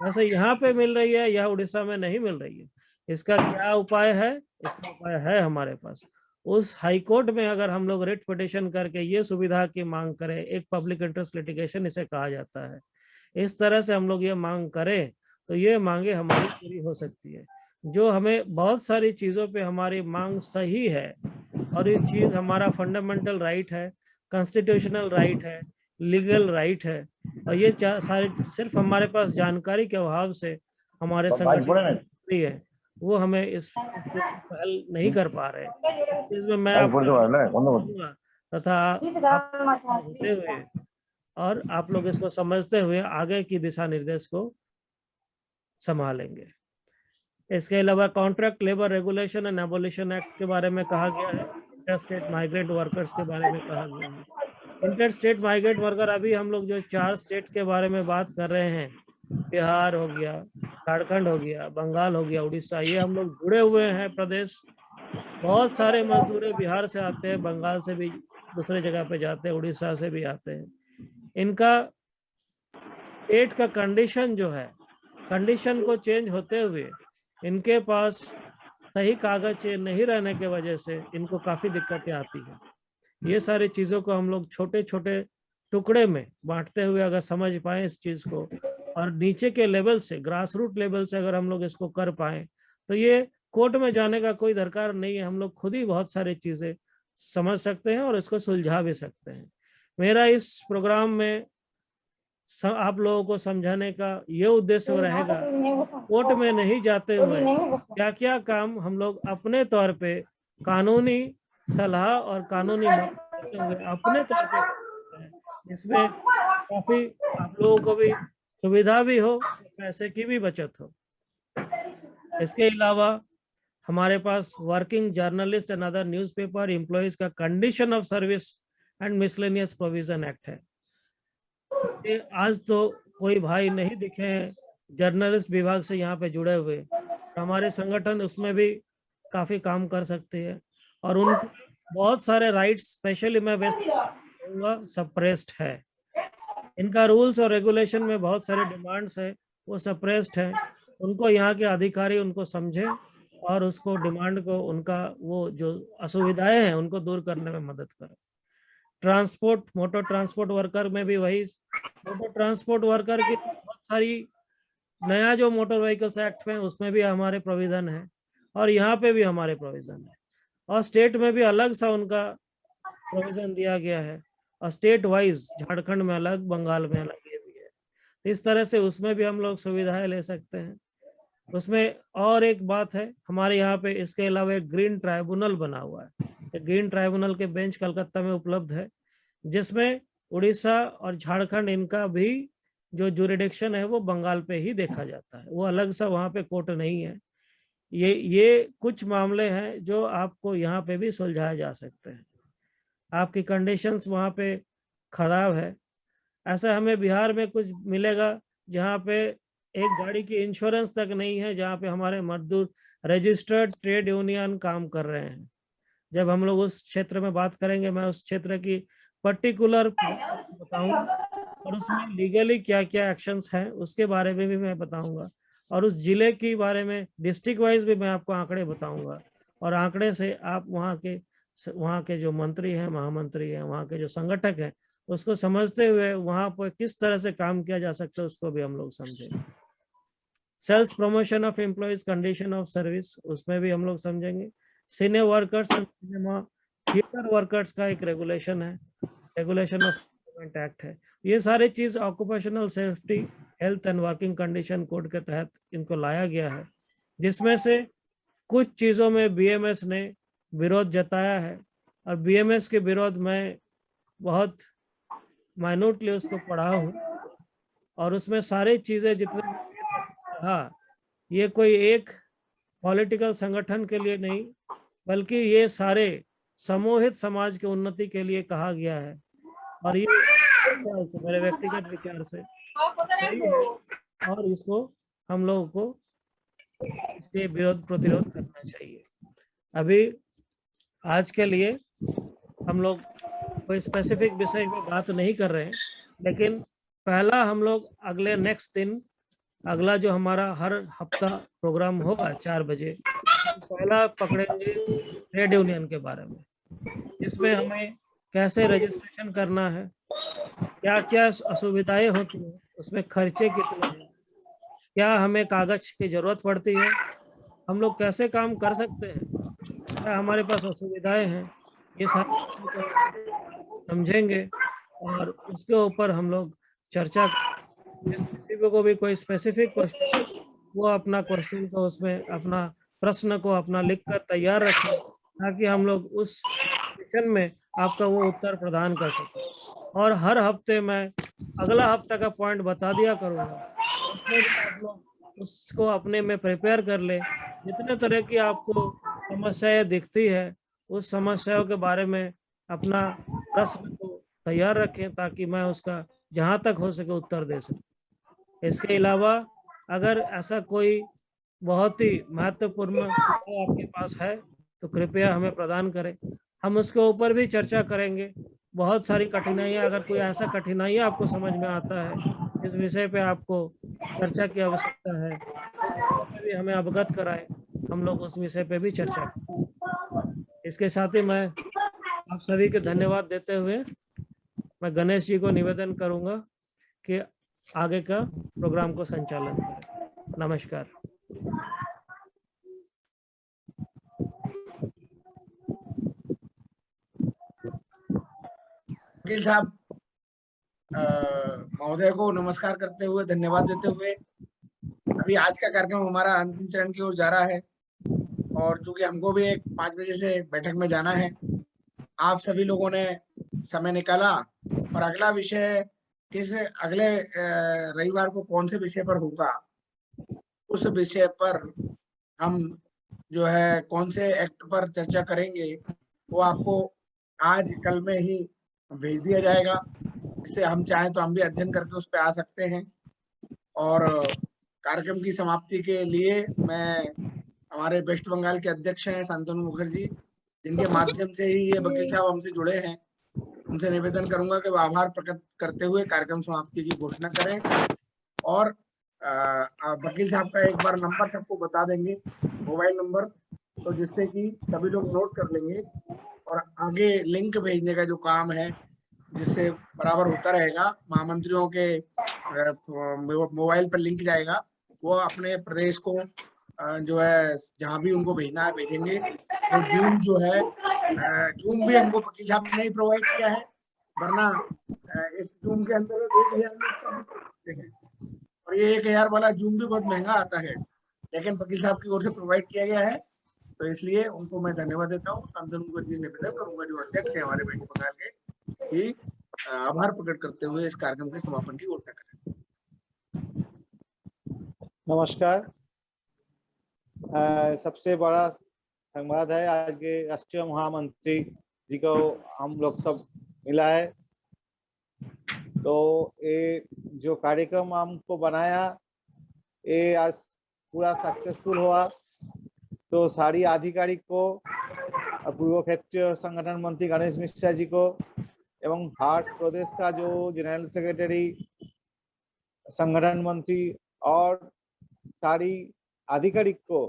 वैसे यहाँ पे मिल रही है, यह उड़ीसा में नहीं मिल रही है। इसका क्या उपाय है? इसका उपाय है हमारे पास। उस हाई कोर्ट में अगर हम लोग रिट पिटिशन करके ये सुविधा की मांग करें, एक पब्लिक इंटरेस्ट लिटिगेशन इसे कहा जाता है, इस तरह से हम लोग ये मांग करें तो ये मांगे हमारी पूरी हो सकती है। जो हमें बहुत सारी चीज़ों पे हमारी मांग सही है और ये चीज़ हमारा फंडामेंटल राइट है, कॉन्स्टिट्यूशनल राइट है, लीगल राइट है, और ये सारे सिर्फ हमारे पास जानकारी के अभाव से हमारे संगठन है वो हमें इस पहल नहीं कर पा रहे। इसमें मैं तथा होते हुए और आप लोग इसको समझते हुए आगे की दिशा निर्देश को संभालेंगे। इसके अलावा contract labour regulation and abolition act के बारे में कहा गया है, इंटर स्टेट माइग्रेंट वर्कर्स के बारे में कहा गया है। इंटर स्टेट माइग्रेंट वर्कर अभी हम लोग जो 4 स्टेट के बारे में बात कर रहे हैं, बिहार हो गया, झारखंड हो गया, बंगाल हो गया, उड़ीसा, ये हम लोग जुड़े हुए हैं प्रदेश। बहुत सारे मजदूर बिहार से आते हैं, बंगाल से भी दूसरे जगह पे जाते हैं, उड़ीसा से भी आते हैं। इनका स्टेट का कंडीशन जो है, कंडीशन को चेंज होते हुए इनके पास सही कागज नहीं रहने के वजह से इनको काफ़ी दिक्कतें आती हैं। ये सारी चीज़ों को हम लोग छोटे छोटे टुकड़े में बांटते हुए अगर समझ पाएँ इस चीज़ को और नीचे के लेवल से, ग्रास रूट लेवल से अगर हम लोग इसको कर पाएँ तो ये कोर्ट में जाने का कोई दरकार नहीं है, हम लोग खुद ही बहुत सारी चीज़ें समझ सकते हैं और इसको सुलझा भी सकते हैं। मेरा इस प्रोग्राम में आप लोगों को समझाने का ये उद्देश्य रहेगा, कोर्ट में नहीं जाते हुए क्या क्या काम हम लोग अपने तौर पे कानूनी सलाह और कानूनी मदद देते हुए अपने तौर पे कर सकते हैं। इसमें काफी आप लोगों को भी सुविधा भी हो, पैसे की भी बचत हो। इसके अलावा हमारे पास working journalist and other newspaper employees का condition of service and miscellaneous provision act है। ये आज तो कोई भाई नहीं दिखे हैं जर्नलिस्ट विभाग से यहाँ पे जुड़े हुए, हमारे संगठन उसमें भी काफी काम कर सकते हैं और उन बहुत सारे राइट्स स्पेशली मैं वेस्ट कहूँगा सप्रेस्ड है। इनका रूल्स और रेगुलेशन में बहुत सारे डिमांड्स है वो सप्रेस्ड है। उनको यहाँ के अधिकारी उनको समझे और उसको डिमांड को उनका वो जो असुविधाएं हैं उनको दूर करने में मदद करें। ट्रांसपोर्ट मोटर ट्रांसपोर्ट वर्कर में भी वही, मोटर ट्रांसपोर्ट वर्कर की बहुत सारी नया जो मोटर व्हीकल्स एक्ट में उसमें भी हमारे प्रोविजन है और यहाँ पे भी हमारे प्रोविजन है और स्टेट में भी अलग सा उनका प्रोविजन दिया गया है और स्टेट वाइज झारखंड में अलग, बंगाल में अलग ये भी है। तो इस तरह से उसमें भी हम लोग सुविधाएं ले सकते हैं। उसमें और एक बात है हमारे यहाँ पे इसके अलावा एक ग्रीन ट्राइब्यूनल बना हुआ है। ग्रीन ट्राइब्यूनल के बेंच कलकत्ता में उपलब्ध है जिसमें उड़ीसा और झारखंड इनका भी जो जुरिडिक्शन है वो बंगाल पे ही देखा जाता है, वो अलग सा वहाँ पे कोर्ट नहीं है। ये कुछ मामले हैं जो आपको यहाँ पे भी सुलझाए जा सकते हैं। आपकी कंडीशंस वहाँ पे खराब है, ऐसा हमें बिहार में कुछ मिलेगा जहाँ पे एक गाड़ी की इंश्योरेंस तक नहीं है, जहाँ पे हमारे मजदूर रजिस्टर्ड ट्रेड यूनियन काम कर रहे हैं। जब हम लोग उस क्षेत्र में बात करेंगे मैं उस क्षेत्र की पर्टिकुलर बताऊंगा और उसमें लीगली क्या क्या एक्शंस हैं उसके बारे में भी मैं बताऊंगा और उस जिले के बारे में डिस्ट्रिक्ट वाइज भी मैं आपको आंकड़े बताऊंगा और आंकड़े से आप वहाँ के जो मंत्री हैं, महामंत्री हैं, वहाँ के जो संगठक हैं उसको समझते हुए वहाँ पर किस तरह से काम किया जा सकता है उसको भी हम लोग समझेंगे। Sales promotion of employees condition of service उसमें भी हम लोग समझेंगे। Senior workers and cinema theatre workers का एक रेगुलेशन है, रेगुलेशन ऑफ एम्प्लॉयमेंट एक्ट है। ये सारे चीज occupational safety health and working condition code के तहत इनको लाया गया है, जिसमें से कुछ चीजों में बीएमएस ने विरोध जताया है और बीएमएस के विरोध में बहुत माइन्यूटली उसको पढ़ा हूँ और उसमें सारी चीजें जितने हाँ ये कोई एक पॉलिटिकल संगठन के लिए नहीं बल्कि ये सारे समूहित समाज के उन्नति के लिए कहा गया है और ये मेरे व्यक्तिगत विचार से सही है और इसको हम लोगों को इसके विरोध प्रतिरोध करना चाहिए। अभी आज के लिए हम लोग कोई स्पेसिफिक विषय में बात नहीं कर रहे हैं, लेकिन पहला हम लोग अगले नेक्स्ट दिन अगला जो हमारा हर हफ्ता प्रोग्राम होगा 4 बजे पहला पकड़ेंगे ट्रेड यूनियन के बारे में, इसमें हमें कैसे रजिस्ट्रेशन करना है, क्या क्या असुविधाएं होती हैं, उसमें खर्चे कितने हैं, क्या हमें कागज की जरूरत पड़ती है, हम लोग कैसे काम कर सकते हैं, क्या हमारे पास असुविधाएं हैं, ये सारे समझेंगे और उसके ऊपर हम लोग चर्चा। किसी को भी कोई स्पेसिफिक क्वेश्चन वो अपना क्वेश्चन को उसमें अपना प्रश्न को अपना लिखकर तैयार रखें ताकि हम लोग उस सेशन में आपका वो उत्तर प्रदान कर सकें। और हर हफ्ते मैं अगला हफ्ता का पॉइंट बता दिया करूँगा, उसमें भी आप लोग उसको अपने में प्रिपेयर कर ले। जितने तरह की आपको समस्याएं दिखती है उस समस्याओं के बारे में अपना प्रश्न को तैयार रखें ताकि मैं उसका जहाँ तक हो सके उत्तर दे सकूं। इसके अलावा अगर ऐसा कोई बहुत ही महत्वपूर्ण सुझाव आपके पास है तो कृपया हमें प्रदान करें, हम उसके ऊपर भी चर्चा करेंगे। बहुत सारी कठिनाइयाँ, अगर कोई ऐसा कठिनाइयाँ आपको समझ में आता है इस विषय पे आपको चर्चा की आवश्यकता है तो भी हमें अवगत कराएं, हम लोग उस विषय पे भी चर्चा करें। इसके साथ ही मैं आप सभी के धन्यवाद देते हुए मैं गणेश जी को निवेदन करूंगा कि आगे का प्रोग्राम को संचालन करें। नमस्कार। वकील साहब महोदय को नमस्कार करते हुए, धन्यवाद देते हुए, अभी आज का कार्यक्रम हमारा अंतिम चरण की ओर जा रहा है और चूंकि हमको भी एक 5 बजे से बैठक में जाना है, आप सभी लोगों ने समय निकाला और अगला विषय अगले रविवार को कौन से विषय पर होगा, उस विषय पर हम जो है कौन से एक्ट पर चर्चा करेंगे वो आपको आज कल में ही भेज दिया जाएगा। इससे हम चाहें तो हम भी अध्ययन करके उस पर आ सकते हैं। और कार्यक्रम की समाप्ति के लिए मैं हमारे वेस्ट बंगाल के अध्यक्ष हैं शांतनु मुखर्जी, जिनके माध्यम से ही ये वकील साहब हमसे जुड़े हैं, उनसे निवेदन करूंगा कि वो आभार प्रकट करते हुए कार्यक्रम समाप्ति की घोषणा करें। और वकील साहब का एक बार नंबर सबको बता देंगे, मोबाइल नंबर, तो जिससे कि सभी लोग नोट कर लेंगे और आगे लिंक भेजने का जो काम है जिससे बराबर होता रहेगा, महामंत्रियों के मोबाइल पर लिंक जाएगा, वो अपने प्रदेश को जो है जहां भी उनको भेजना है भेजेंगे। ये जूम जो है, जूम भी हमको वकील साहब ने ही प्रोवाइड किया है, वरना इस जूम के अंदर 1000 लोग हैं और ये 1000 वाला जूम भी बहुत महंगा आता है, लेकिन वकील साहब की ओर से प्रोवाइड किया गया है, तो इसलिए उनको मैं धन्यवाद देता हूँ। शांतनु मुखर्जी से निवेदन करूंगा जो अध्यक्ष है हमारे वेस्ट बंगाल के, कि आभार प्रकट करते हुए इस कार्यक्रम के समापन की घोषणा करें। नमस्कार। सबसे बड़ा संवाद है आज के राष्ट्रीय महामंत्री जी को हम लोग सब मिला है, तो ये जो कार्यक्रम हमको बनाया ये आज पूरा सक्सेसफुल हुआ। तो सारी आधिकारिक को, पूर्व क्षेत्रीय संगठन मंत्री गणेश मिश्रा जी को एवं हाट प्रदेश का जो जनरल सेक्रेटरी, संगठन मंत्री और सारी आधिकारिक को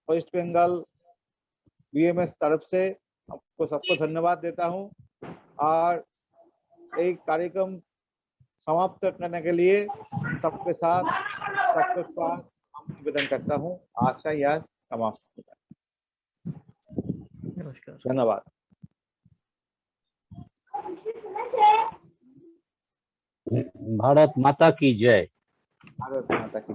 वेस्ट बंगाल बीएमएस तरफ से आपको सबको धन्यवाद देता हूं। और एक कार्यक्रम समाप्त करने के लिए सबके साथ निवेदन करता हूं। आज का यह समाप्त होता है। नमस्कार, धन्यवाद। भारत माता की जय। भारत माता की